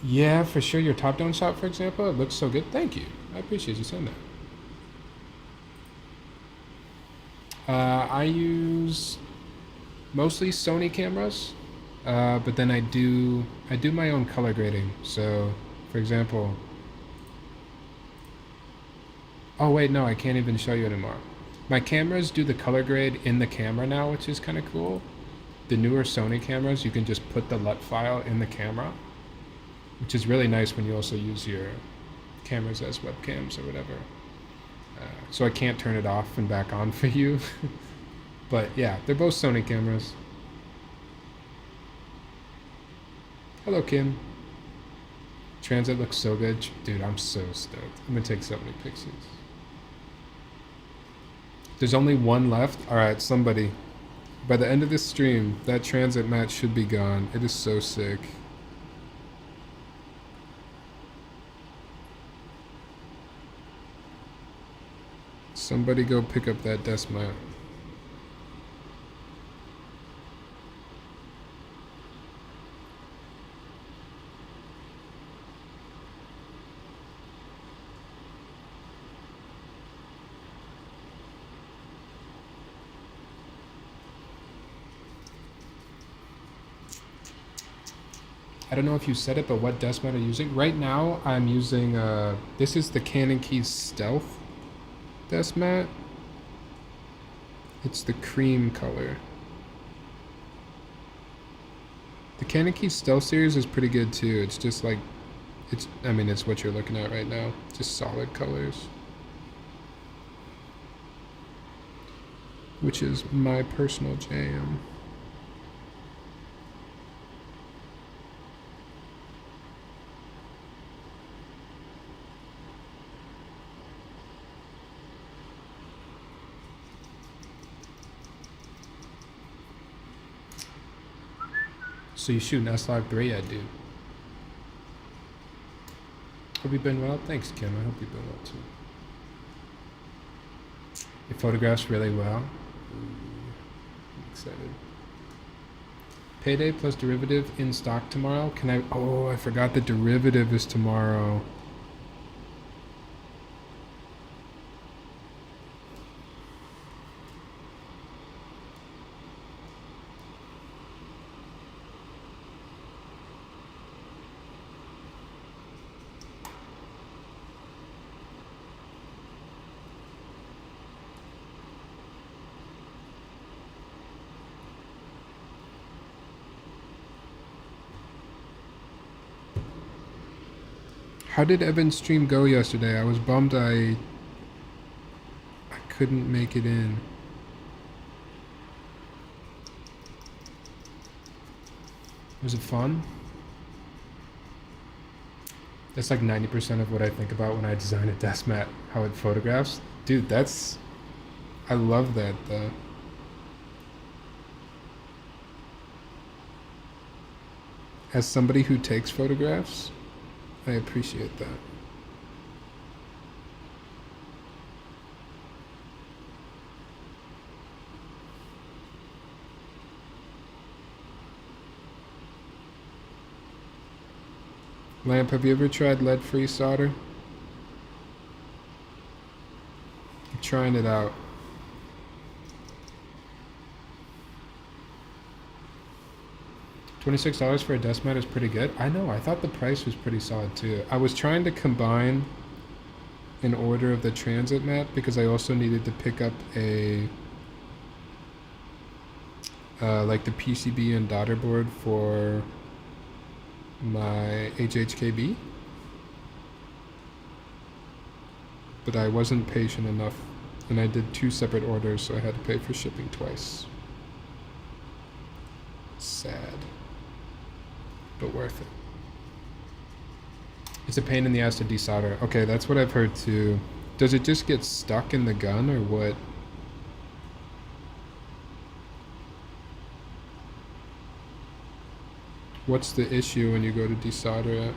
Yeah, for sure. Your top-down shot, for example, it looks so good. Thank you. I appreciate you saying that. I use mostly Sony cameras, but then I do my own color grading. So, for example, oh wait, no, I can't even show you anymore. My cameras do the color grade in the camera now, which is kind of cool. The newer Sony cameras, you can just put the LUT file in the camera, which is really nice when you also use your cameras as webcams or whatever. So I can't turn it off and back on for you. But yeah, they're both Sony cameras. Hello, Kim. Transit looks so good. Dude, I'm so stoked. I'm gonna take so many pictures. There's only one left. All right, somebody. By the end of this stream, that transit mat should be gone. It is so sick. Somebody go pick up that desk mat. I don't know if you said it, but what desk mat are you using? Right now, I'm using, this is the Canon Keys Stealth desk mat. It's the cream color. The Canon Keys Stealth series is pretty good too. It's just like, I mean, it's what you're looking at right now. Just solid colors. Which is my personal jam. So you shoot an S-Log3? I do. Hope you've been well. Thanks, Kim. I hope you've been well, too. It photographs really well. I'm excited. Payday plus derivative in stock tomorrow. Can I... Oh, I forgot the derivative is tomorrow. How did Evan's stream go yesterday? I was bummed I couldn't make it in. Was it fun? That's like 90% of what I think about when I design a desk mat, how it photographs. Dude, I love that though. As somebody who takes photographs, I appreciate that. Lamp, have you ever tried lead-free solder? I'm trying it out. $26 for a desk mat is pretty good. I know, I thought the price was pretty solid too. I was trying to combine an order of the transit mat because I also needed to pick up a like the PCB and daughter board for my HHKB, but I wasn't patient enough and I did 2 separate orders, so I had to pay for shipping twice. Sad, but worth it. It's a pain in the ass to desolder. Okay, that's what I've heard too. Does it just get stuck in the gun or what? What's the issue when you go to desolder it?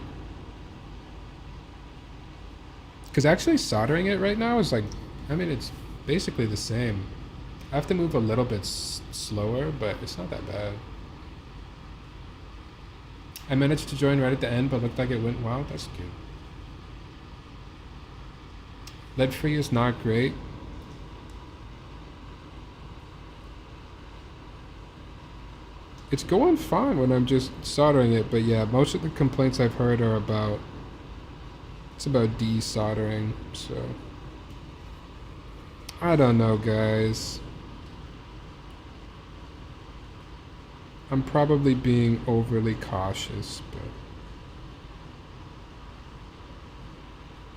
Because actually soldering it right now is like, I mean, it's basically the same. I have to move a little bit slower, but it's not that bad. I managed to join right at the end, but looked like it went well. That's good. Lead-free is not great. It's going fine when I'm just soldering it, but yeah, most of the complaints I've heard are about, it's about desoldering, so. I don't know, guys. I'm probably being overly cautious, but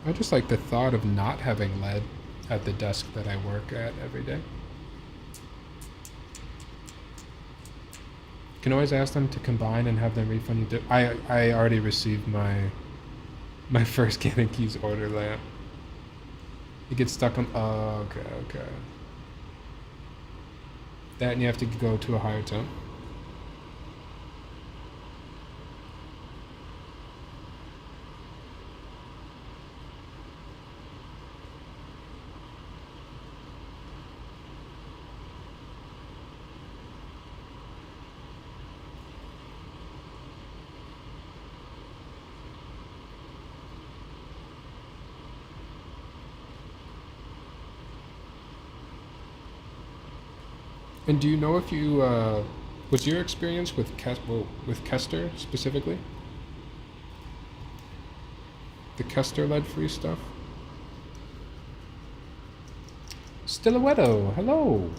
I just like the thought of not having lead at the desk that I work at every day. You can always ask them to combine and have them refund you. I already received my first Canon Keys order lamp. It gets stuck on. Oh, okay. That and you have to go to a higher tone. And do you know if you, what's your experience with Kester specifically? The Kester lead-free stuff? Stiletto, hello!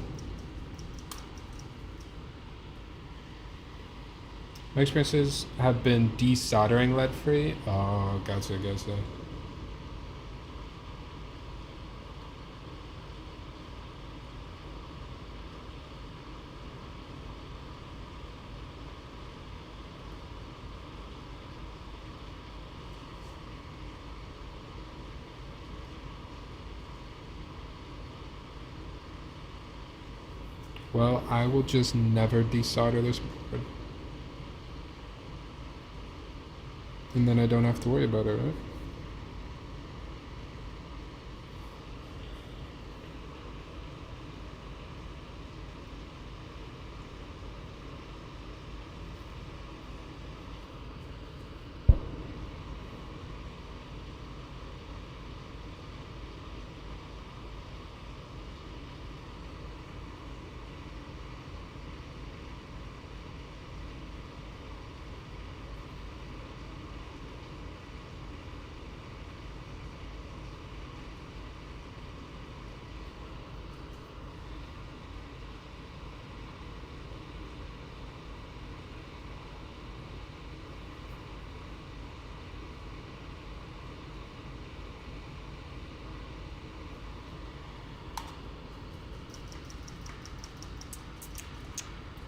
My experiences have been desoldering lead-free. Oh, gotcha. Well, I will just never desolder this board. And then I don't have to worry about it, right?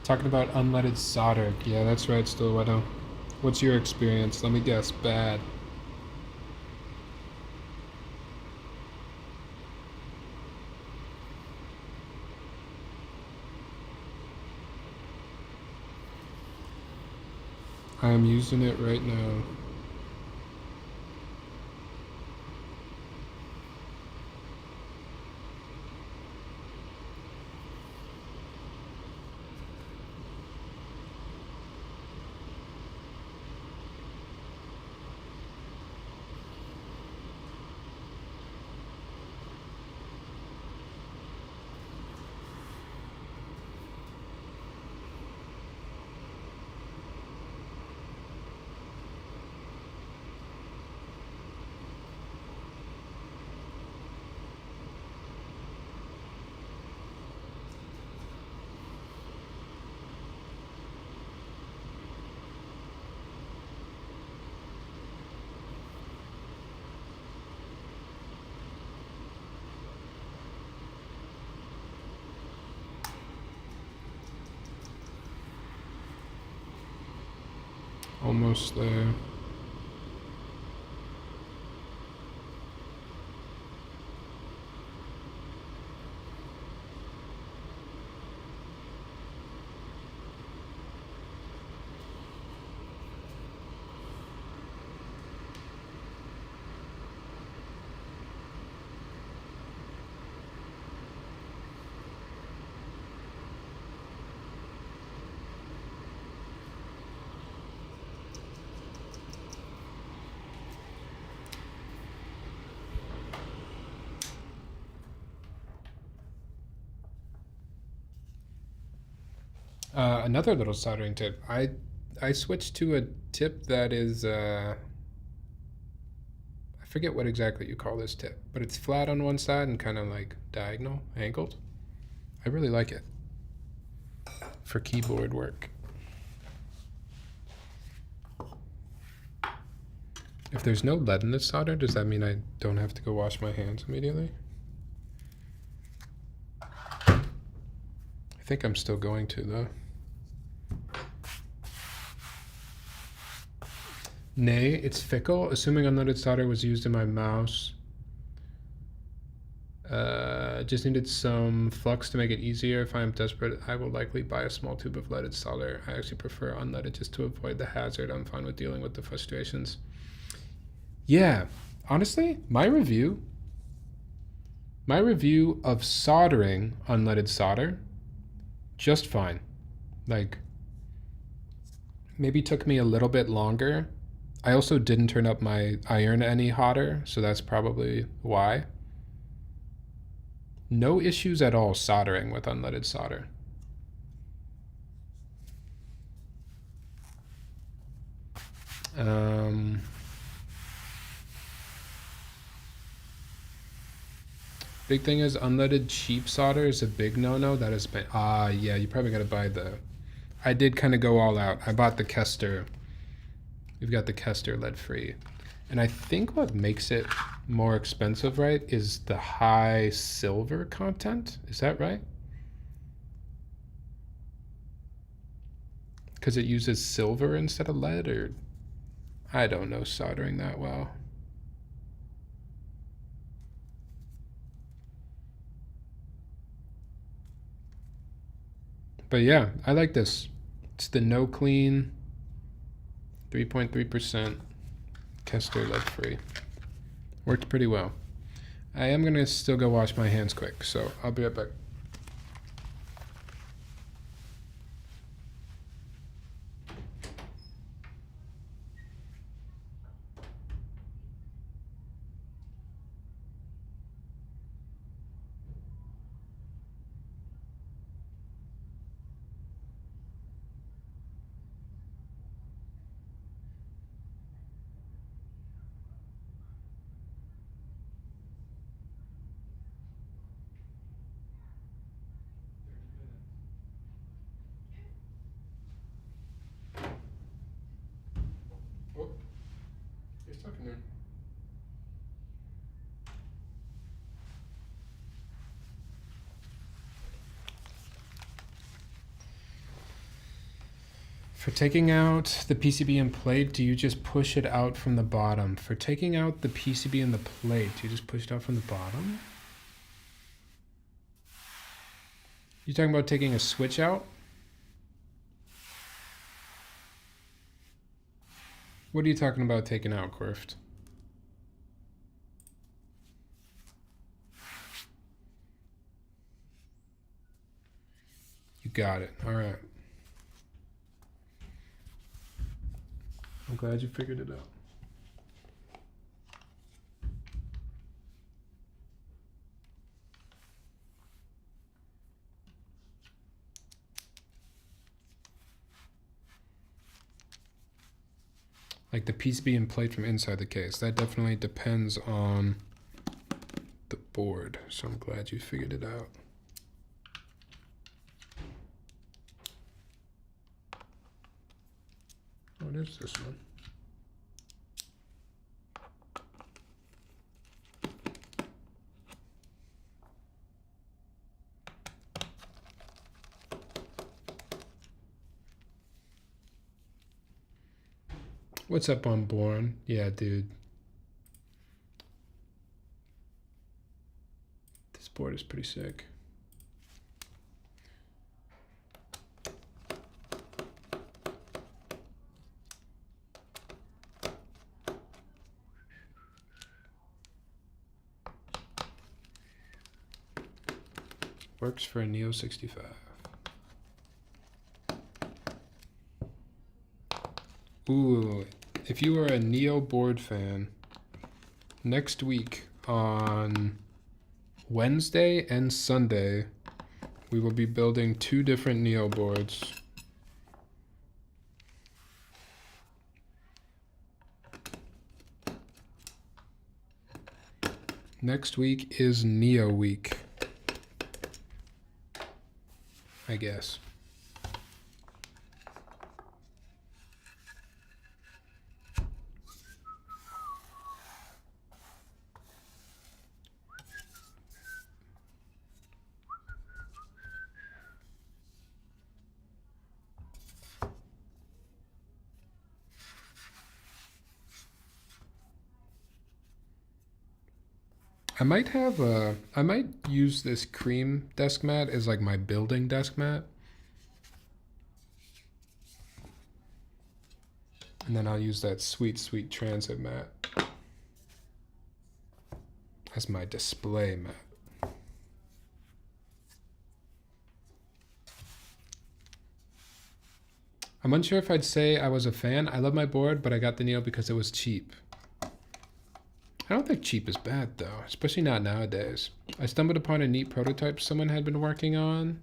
Talking about unleaded solder. Yeah, that's right, Stillweather. What's your experience? Let me guess. Bad. I am using it right now. Almost there. Another little soldering tip. I switched to a tip that is I forget what exactly you call this tip, but it's flat on one side and kind of like diagonal, angled. I really like it for keyboard work. If there's no lead in this solder, does that mean I don't have to go wash my hands immediately? I think I'm still going to, though. Nay, it's fickle. Assuming unleaded solder was used in my mouse. Just needed some flux to make it easier. If I am desperate, I will likely buy a small tube of leaded solder. I actually prefer unleaded just to avoid the hazard. I'm fine with dealing with the frustrations. Yeah, honestly, my review of soldering unleaded solder, just fine. Like, maybe took me a little bit longer. I also didn't turn up my iron any hotter, so that's probably why. No issues at all soldering with unleaded solder. Big thing is unleaded cheap solder is a big no-no. That has been yeah, you probably gotta buy the I did kind of go all out. I bought the Kester. We've got the Kester lead free. And I think what makes it more expensive, right, is the high silver content. Is that right? Because it uses silver instead of lead, or I don't know soldering that well. But yeah, I like this. It's the no clean 3.3% Kester lead free. Worked pretty well. I am gonna still go wash my hands quick, so I'll be right back. Oh, you're stuck in there. For taking out the PCB and plate, do you just push it out from the bottom? For taking out the PCB and the plate, do you just push it out from the bottom? You talking about taking a switch out? What are you talking about taking out, Quirft? You got it. All right. I'm glad you figured it out. Like the PCB and plate from inside the case. That definitely depends on the board. So I'm glad you figured it out. What is this one? What's up, Unborn? Yeah, dude. This board is pretty sick. Works for a Neo 65. Ooh, if you are a Neo board fan, next week on Wednesday and Sunday, we will be building 2 different Neo boards. Next week is Neo week, I guess. I might use this cream desk mat as like my building desk mat. And then I'll use that sweet, sweet transit mat as my display mat. I'm unsure if I'd say I was a fan. I love my board, but I got the Neo because it was cheap. I don't think cheap is bad though, especially not nowadays. I stumbled upon a neat prototype someone had been working on.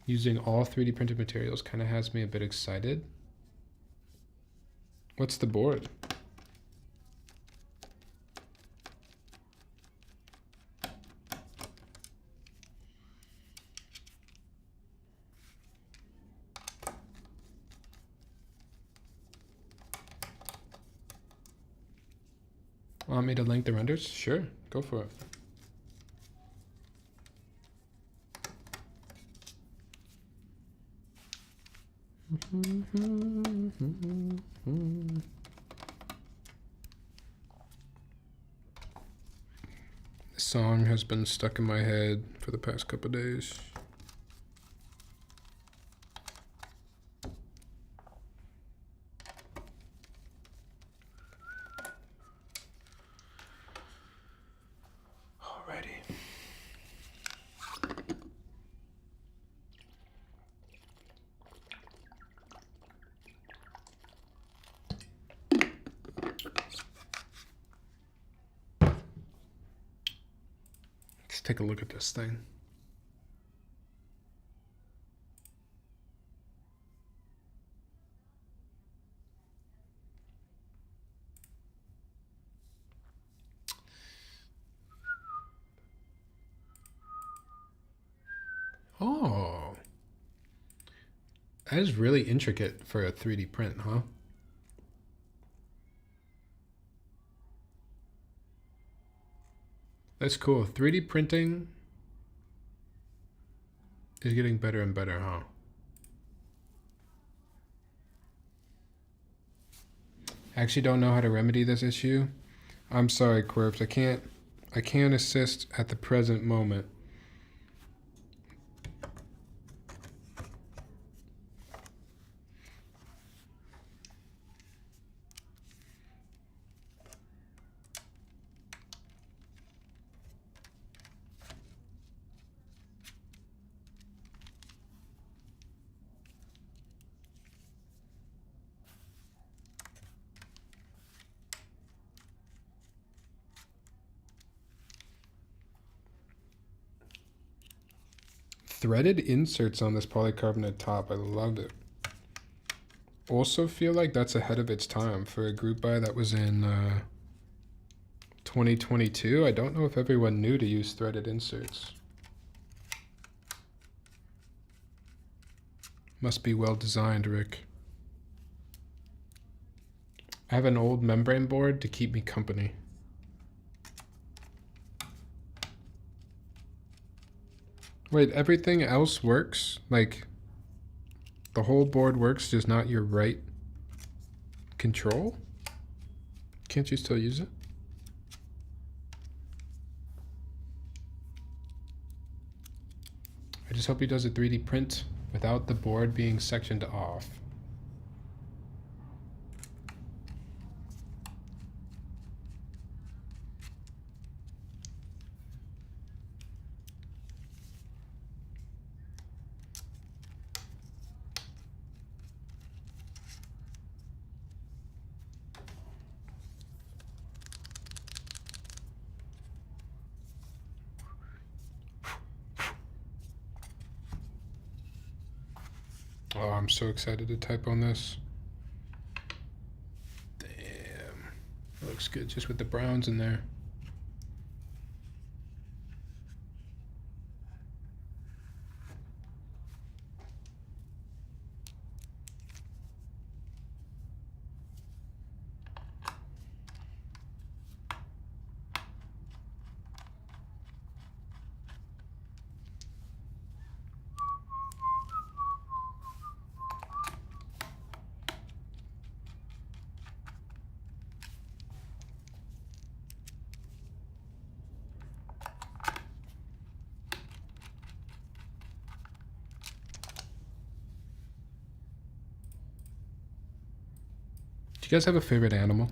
Using all 3D printed materials kind of has me a bit excited. What's the board? want me to link the renders? Sure, go for it. This song has been stuck in my head for the past couple days. Let's take a look at this thing. Oh, that is really intricate for a 3D print, huh? That's cool. 3D printing is getting better and better, huh? I actually don't know how to remedy this issue. I'm sorry, Quirps. I can't assist at the present moment. Threaded inserts on this polycarbonate top. I love it. Also feel like that's ahead of its time for a group buy that was in 2022. I don't know if everyone knew to use threaded inserts. Must be well designed, Rick. I have an old membrane board to keep me company. Wait, everything else works? Like, the whole board works, just not your right control? Can't you still use it? I just hope he does a 3D print without the board being sectioned off. Oh, I'm so excited to type on this. Damn. That looks good just with the browns in there. Do you guys have a favorite animal?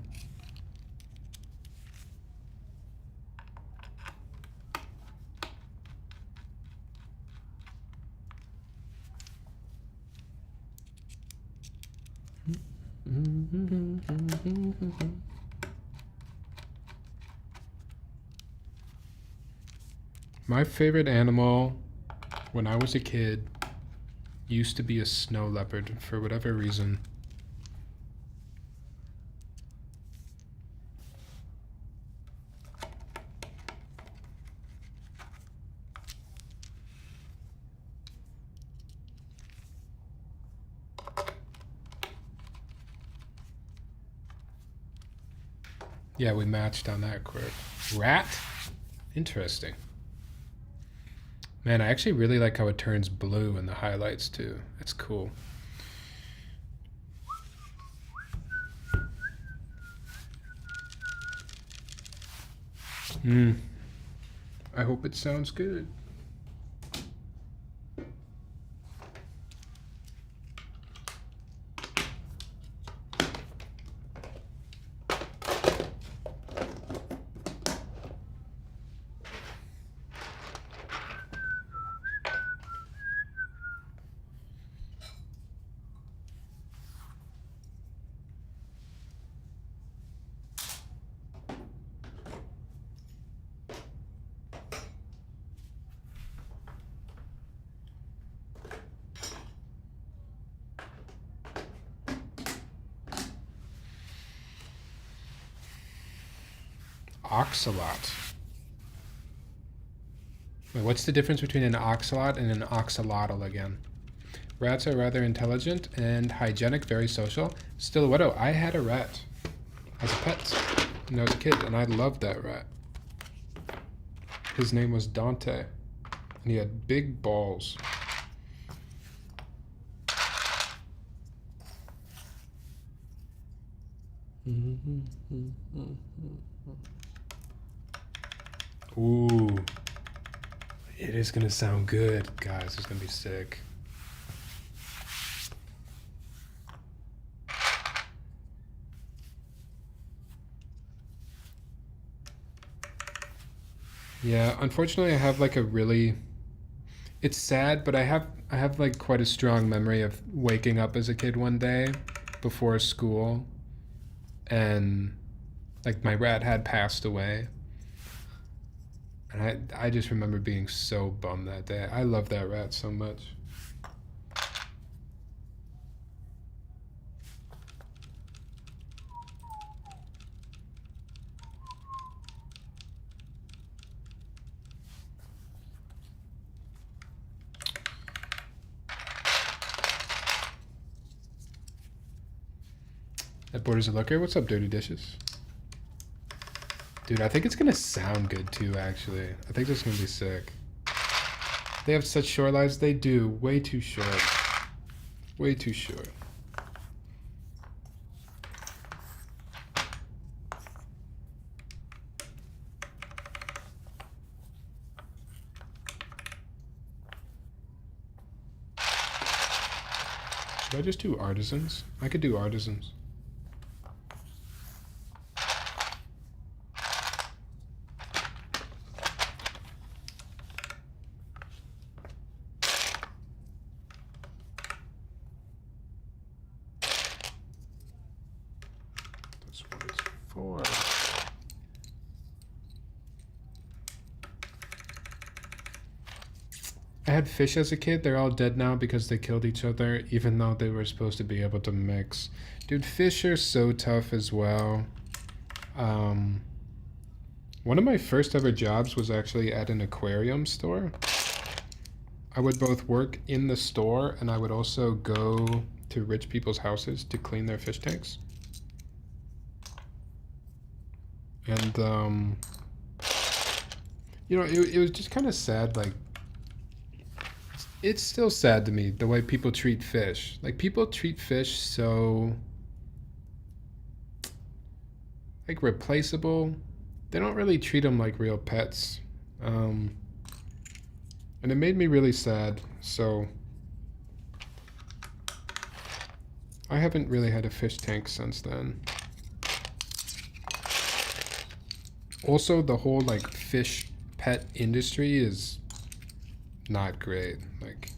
My favorite animal when I was a kid used to be a snow leopard for whatever reason. Yeah, we matched on that quick. Rat? Interesting. Man, I actually really like how it turns blue in the highlights too. That's cool. I hope it sounds good. Oxalot. Wait, what's the difference between an oxalot and an oxalotl again? Rats are rather intelligent and hygienic, very social. Stiletto, I had a rat as a pet when I was a kid, and I loved that rat. His name was Dante, and he had big balls. Ooh. It is gonna sound good, guys. It's gonna be sick. Yeah, unfortunately I have like a really, it's sad, but I have like quite a strong memory of waking up as a kid one day before school and like my rat had passed away. And I just remember being so bummed that day. I love that rat so much. That borders a looker. What's up, Dirty Dishes? Dude, I think it's gonna sound good too, actually. I think this is gonna be sick. They have such short lives. They do. Way too short. Way too short. Should I just do artisans? I could do artisans. I had fish as a kid. They're all dead now because they killed each other, even though they were supposed to be able to mix. Dude, fish are so tough as well. One of my first ever jobs was actually at an aquarium store. I would both work in the store and I would also go to rich people's houses to clean their fish tanks. And, you know, it was just kind of sad, like, it's still sad to me the way people treat fish. Like, people treat fish so like replaceable. They don't really treat them like real pets. And it made me really sad. So I haven't really had a fish tank since then. Also, the whole like fish pet industry is not great. Like,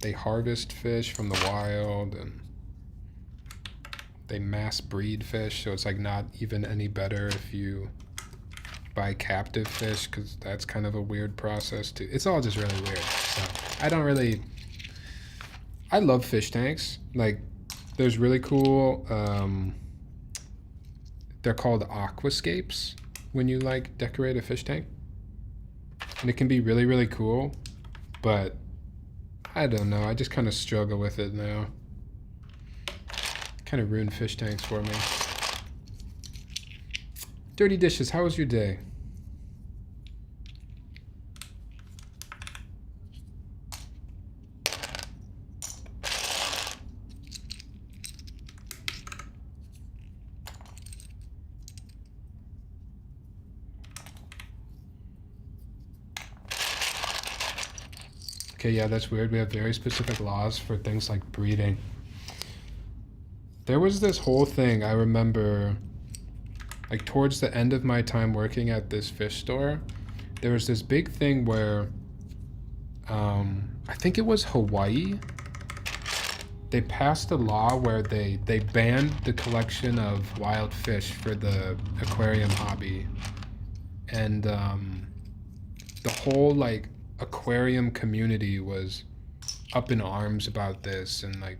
they harvest fish from the wild and they mass breed fish, so it's like not even any better if you buy captive fish, because that's kind of a weird process too. It's all just really weird. So I love fish tanks. Like, there's really cool, they're called aquascapes when you like decorate a fish tank, and it can be really, really cool. But I don't know, I just kind of struggle with it now. Kind of ruined fish tanks for me. Dirty Dishes, how was your day? Okay, yeah, that's weird. We have very specific laws for things like breeding. There was this whole thing, I remember, like towards the end of my time working at this fish store, there was this big thing where, I think it was Hawaii, they passed a law where they banned the collection of wild fish for the aquarium hobby. And the whole like aquarium community was up in arms about this, and like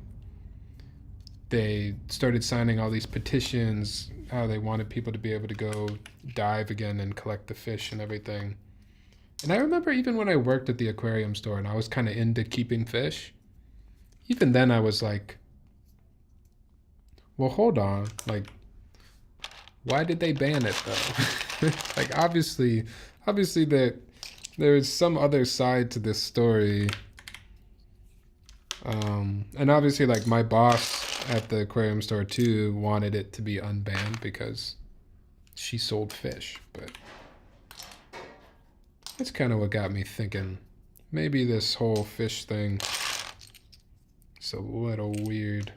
they started signing all these petitions how they wanted people to be able to go dive again and collect the fish and everything. And I remember even when I worked at the aquarium store and I was kind of into keeping fish, even then I was like, well, hold on, like, why did they ban it though? Like obviously that there's some other side to this story. And obviously like my boss at the aquarium store too wanted it to be unbanned because she sold fish, but that's kind of what got me thinking maybe this whole fish thing is a little weird.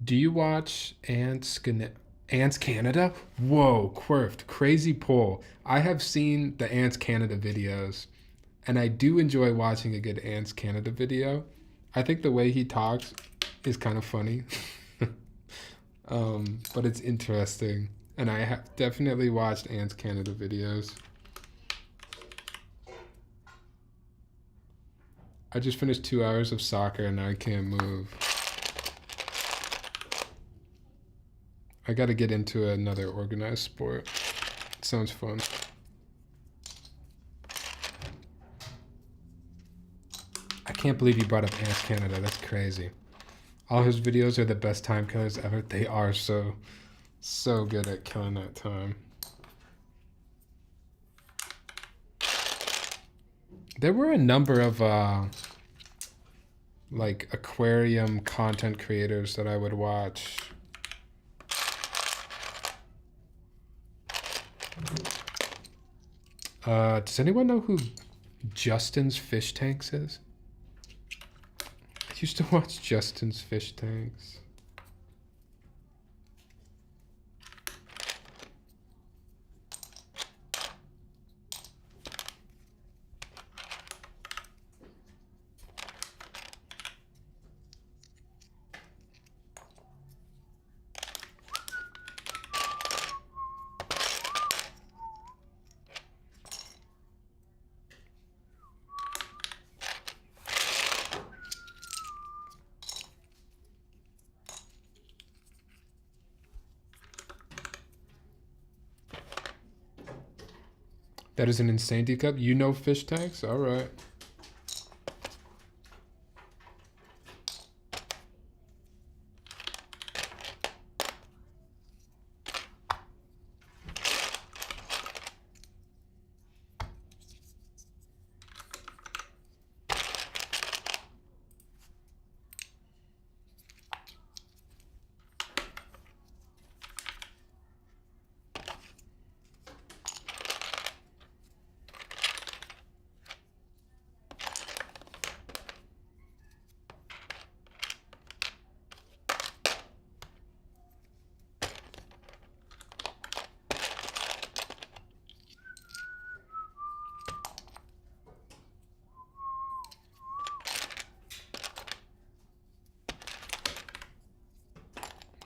Do you watch Ants Canada? Whoa, Quirfed, crazy pull. I have seen the Ants Canada videos, and I do enjoy watching a good Ants Canada video. I think the way he talks is kind of funny, but it's interesting. And I have definitely watched Ants Canada videos. I just finished 2 hours of soccer and now I can't move. I gotta get into another organized sport. It sounds fun. I can't believe you brought up Ants Canada. That's crazy. All his videos are the best time killers ever. They are so good at killing that time. There were a number of like aquarium content creators that I would watch. Does anyone know who Justin's Fish Tanks is? I used to watch Justin's Fish Tanks. That is an insane teacup. You know fish tanks? All right.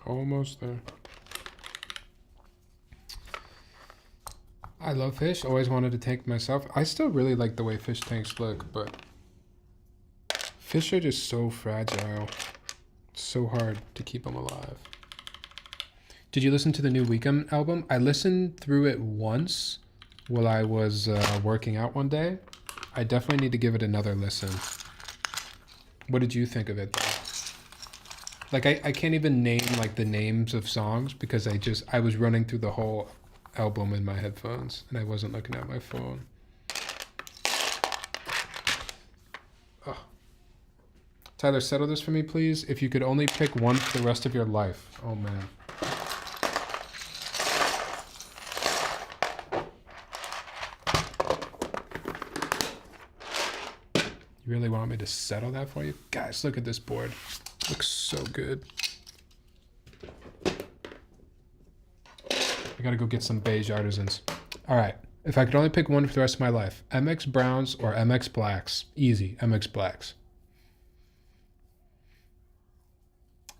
Almost there. I love fish. Always wanted to tank myself. I still really like the way fish tanks look, but fish are just so fragile. It's so hard to keep them alive. Did you listen to the new Weekend album? I listened through it once while I was working out one day. I definitely need to give it another listen. What did you think of it though? Like I can't even name like the names of songs because I was running through the whole album in my headphones and I wasn't looking at my phone. Oh. Tyler, settle this for me, please. If you could only pick one for the rest of your life. Oh man. You really want me to settle that for you? Guys, look at this board. Looks so good. I gotta go get some beige artisans. All right, if I could only pick one for the rest of my life, MX Browns or MX Blacks? Easy, MX Blacks.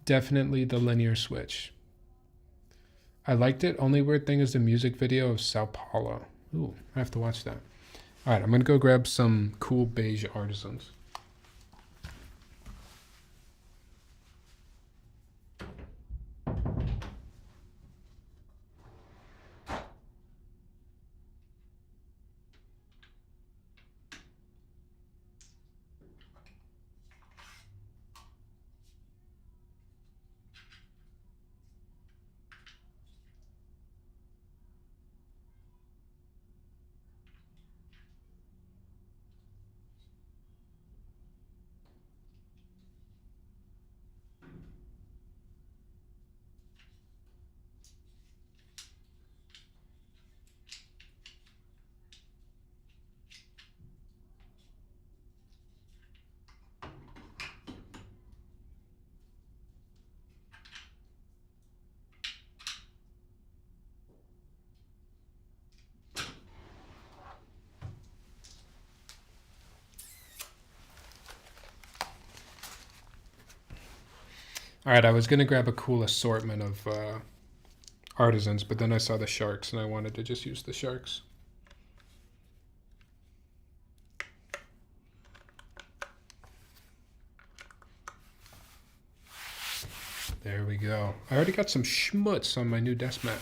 Definitely the linear switch. I liked it. Only weird thing is the music video of Sao Paulo. Ooh, I have to watch that. All right, I'm gonna go grab some cool beige artisans. All right, I was gonna grab a cool assortment of artisans, but then I saw the sharks and I wanted to just use the sharks. There we go. I already got some schmutz on my new desk mat.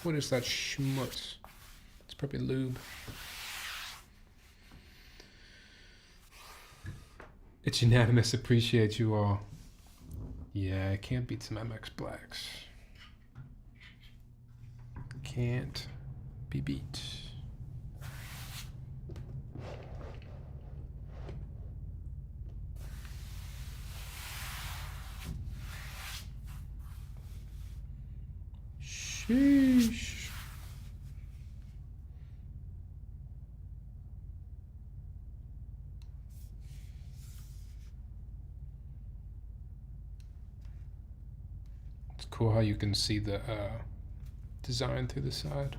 What is that schmutz? It's probably lube. It's unanimous. Appreciate you all. Yeah, I can't beat some MX Blacks. Can't be beat. Sheesh. It's cool how you can see the design through the side.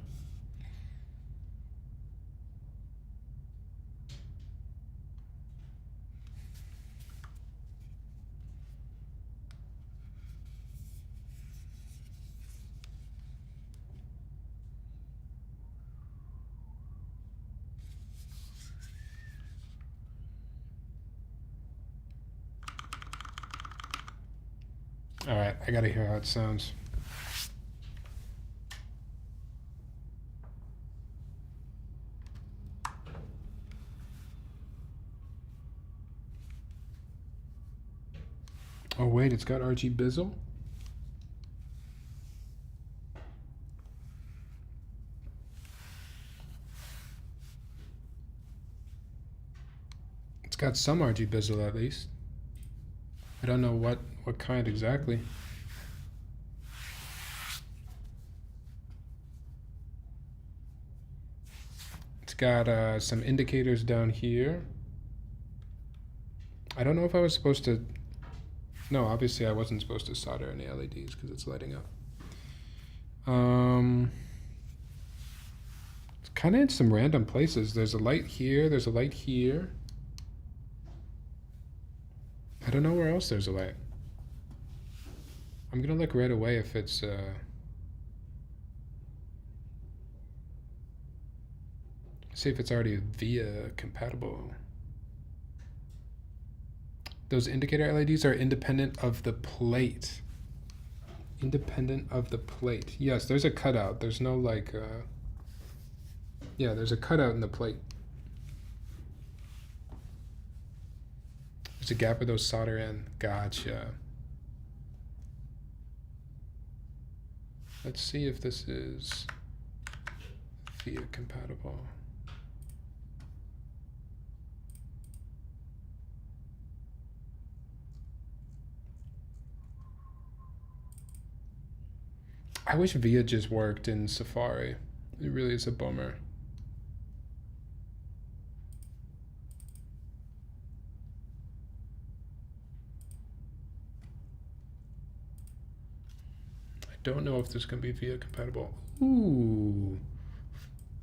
All right, I gotta hear how it sounds. Oh wait, it's got RG Bizzle? It's got some RG Bizzle at least. I don't know what kind exactly. It's got some indicators down here. I don't know if I was supposed to... No, obviously I wasn't supposed to solder any LEDs because it's lighting up. It's kind of in some random places. There's a light here, there's a light here. I don't know where else there's a light. I'm gonna look right away if it's see if it's already VIA compatible. Those indicator LEDs are independent of the plate. Independent of the plate. Yes, there's a cutout. There's no like yeah, there's a cutout in the plate. There's a gap where those solder in. Gotcha. Let's see if this is VIA compatible. I wish VIA just worked in Safari. It really is a bummer. I don't know if this is going to be VIA compatible. Ooh.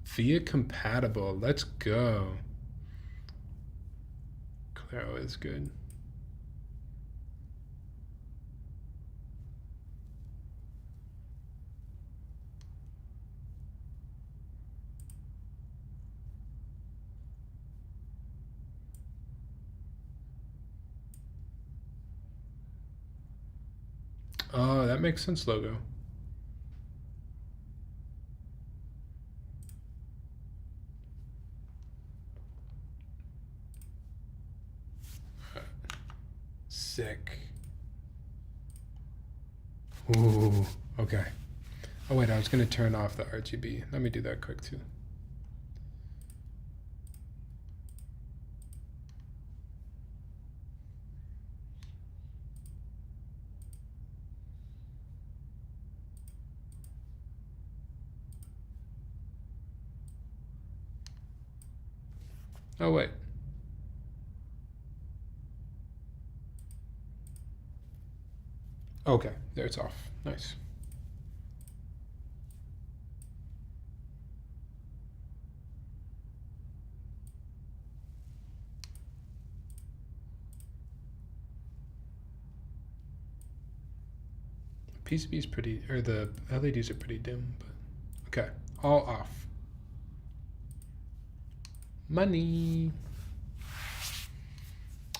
VIA compatible. Let's go. Claro is good. Oh, that makes sense, logo. Sick. Ooh, okay. Oh wait, I was gonna turn off the RGB. Let me do that quick too. Oh wait. Okay, there it's off. Nice. PCB is pretty, or the LEDs are pretty dim, but okay, all off. Money.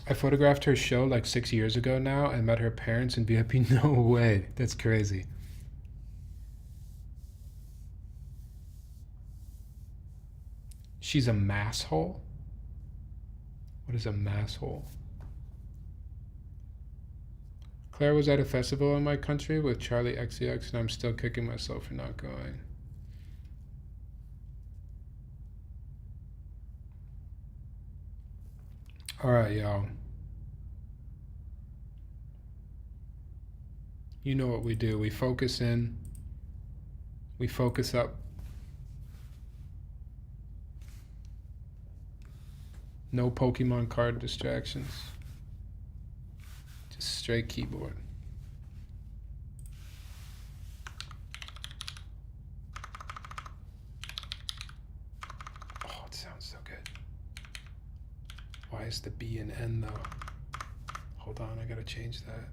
I photographed her show like 6 years ago now and met her parents in VIP. No way. That's crazy. She's a mass hole? What is a mass hole? Claire was at a festival in my country with Charlie XCX and I'm still kicking myself for not going. All right, y'all. You know what we do. We focus in. We focus up. No Pokemon card distractions. Just straight keyboard. Oh, it sounds so good. Why is the B and N though? Hold on, I gotta change that.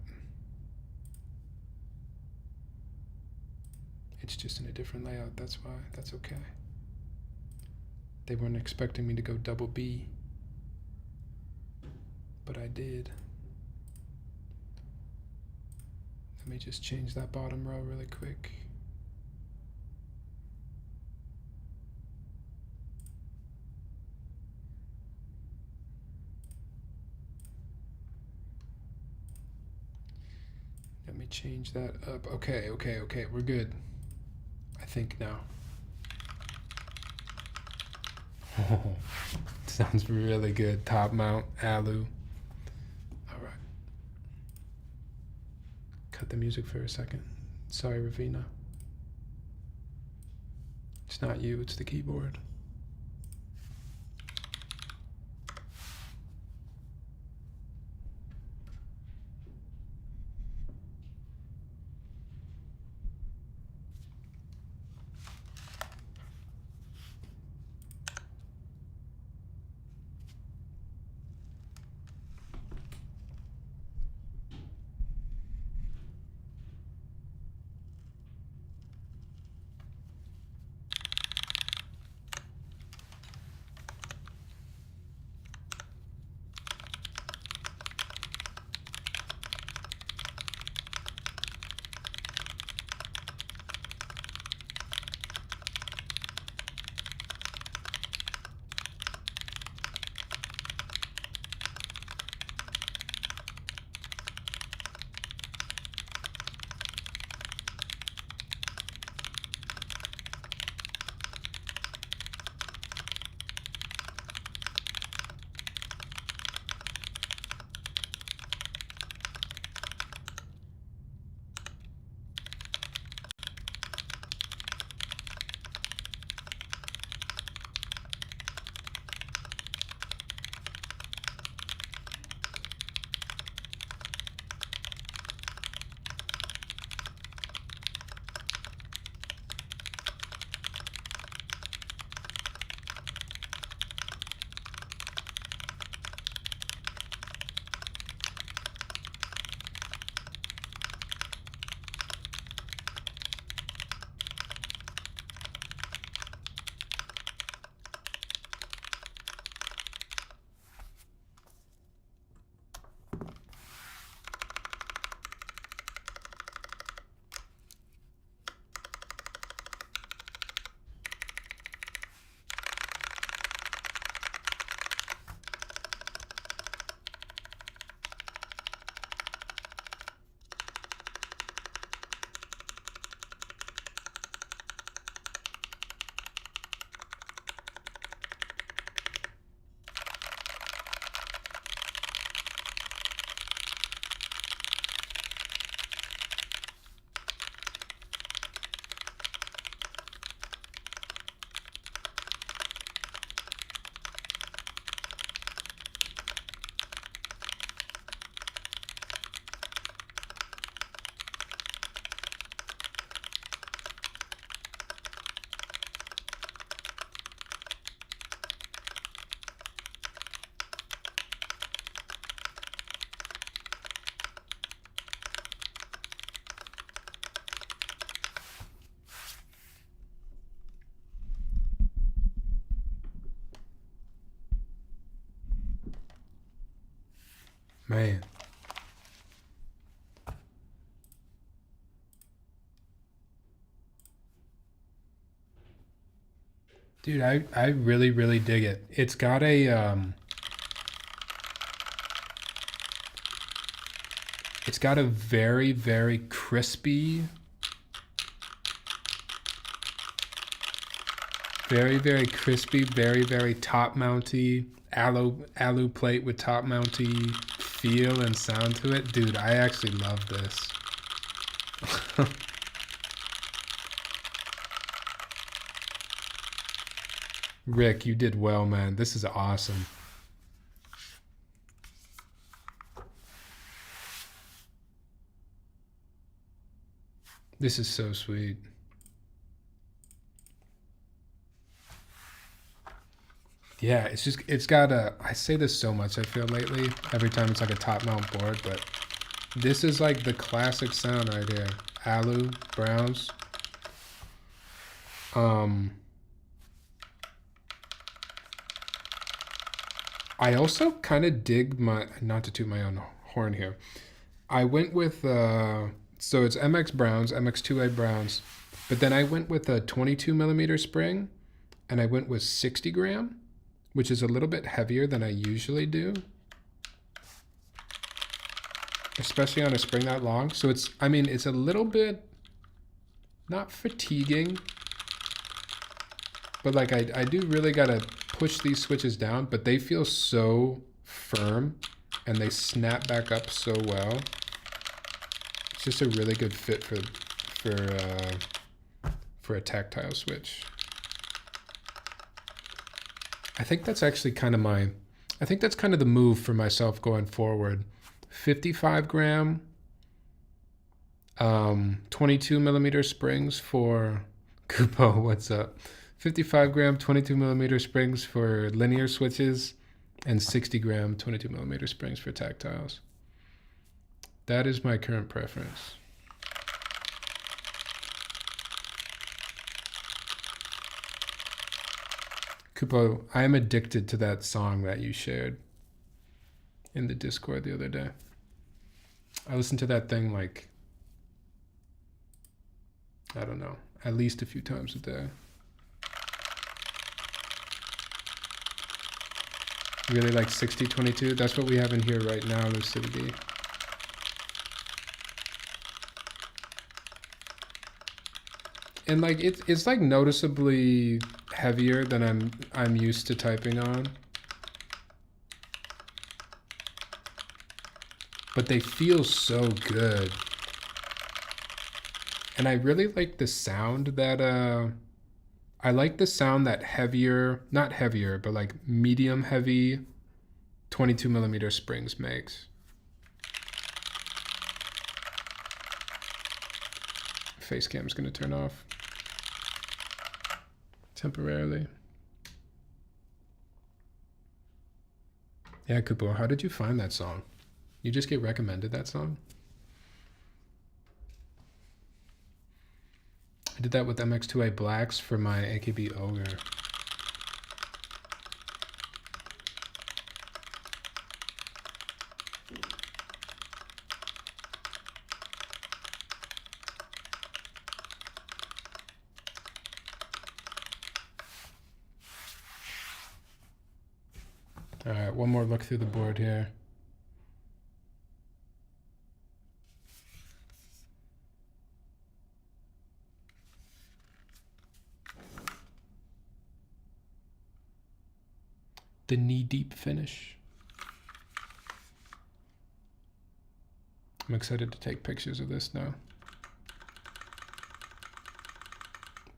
It's just in a different layout, that's why. That's okay. They weren't expecting me to go double B, but I did. Let me just change that bottom row really quick. Let me change that up. Okay, we're good. I think now. Oh, sounds really good. Top mount, alu. All right. Cut the music for a second. Sorry, Ravina. It's not you, it's the keyboard. Man. Dude, I really, really dig it. It's got a very, very crispy, very, very top mounty, alu plate with top mounty feel and sound to it. Dude, I actually love this. Rick, you did well, man. This is awesome. This is so sweet. Yeah, it's got a, I say this so much, I feel lately, every time it's like a top mount board, but this is like the classic sound right here. Alu, browns. I also kind of dig my, not to toot my own horn here. I went with, so it's MX Browns, MX2A Browns, but then I went with a 22 millimeter spring and I went with 60 gram, which is a little bit heavier than I usually do, especially on a spring that long. So it's, I mean, it's a little bit, not fatiguing, but like I do really gotta push these switches down, but they feel so firm and they snap back up so well. It's just a really good fit for a tactile switch. I think that's actually kind of I think that's kind of the move for myself going forward. 55 gram, 22 millimeter springs for Kupo, what's up? 55 gram, 22 millimeter springs for linear switches and 60 gram, 22 millimeter springs for tactiles. That is my current preference. Kupo, I am addicted to that song that you shared in the Discord the other day. I listened to that thing like, I don't know, at least a few times a day. Really like 60-22. That's what we have in here right now, Lucidity. And like it's like noticeably heavier than I'm used to typing on. But they feel so good. And I really like the sound that I like the sound that heavier, not heavier, but like medium heavy 22 millimeter springs makes. Face cam's gonna turn off temporarily. Yeah, Kupo, how did you find that song? You just get recommended that song? I did that with MX2A Blacks for my AKB Ogre. All right, one more look through the board here. The knee-deep finish. I'm excited to take pictures of this now.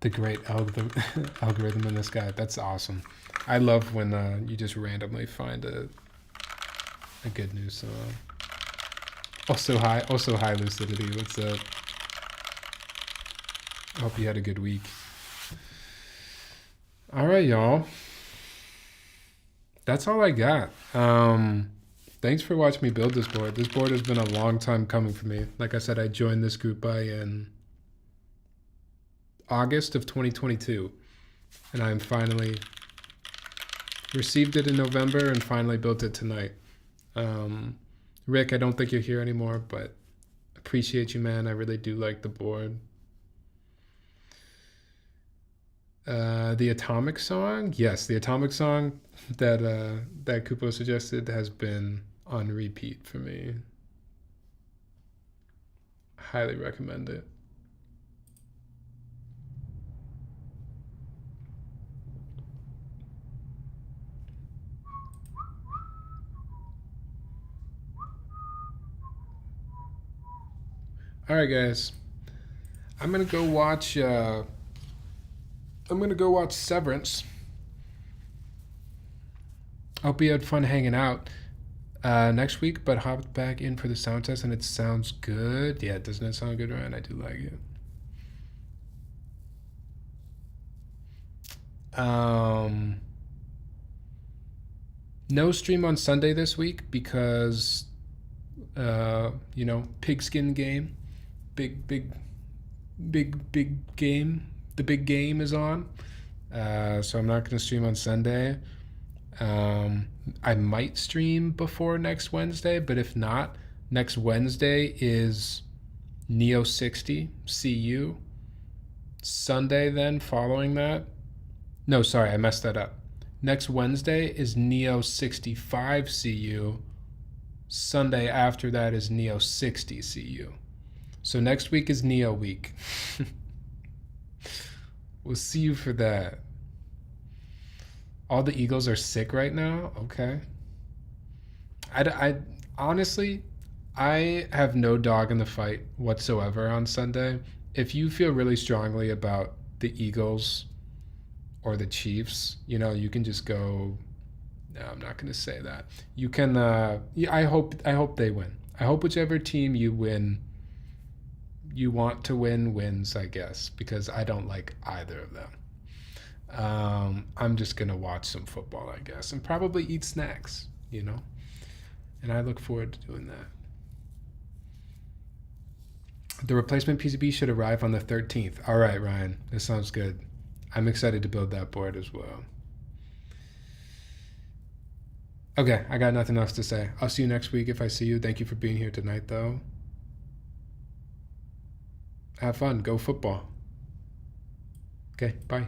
The great algorithm in the sky. That's awesome. I love when you just randomly find a good news song. Also hi Lucidity. What's up? I hope you had a good week. All right, y'all. That's all I got. Thanks for watching me build this board. This board has been a long time coming for me. Like I said, I joined this group in August of 2022, and I'm finally received it in November and finally built it tonight. Rick, I don't think you're here anymore, but appreciate you, man. I really do like the board. The Atomic Song? Yes, the Atomic Song that Kupo suggested has been on repeat for me. Highly recommend it. All right, guys. I'm gonna go watch. I'm gonna go watch Severance. Hope you had fun hanging out next week, but hopped back in for the sound test, and it sounds good. Yeah, doesn't it sound good, Ryan? I do like it. No stream on Sunday this week because pigskin game, big game. The big game is on, so I'm not going to stream on Sunday. I might stream before next Wednesday, but if not, next Wednesday is Neo 60 CU. Sunday, then following that. No, sorry, I messed that up. Next Wednesday is Neo 65 CU. Sunday after that is Neo 60 CU. So next week is Neo week. We'll see you for that. All the Eagles are sick right now? Okay. I honestly, I have no dog in the fight whatsoever on Sunday. If you feel really strongly about the Eagles or the Chiefs, you can just go. No, I'm not going to say that. You can. I hope they win. I hope whichever team you want to win wins. I guess because I don't like either of them. I'm just gonna watch some football, I guess, and probably eat snacks. And I look forward to doing that. The replacement PCB should arrive on the 13th. All right, Ryan, this sounds good. I'm excited to build that board as well. Okay, I got nothing else to say. I'll see you next week if I see you. Thank you for being here tonight, though. Have fun. Go football. Okay, bye.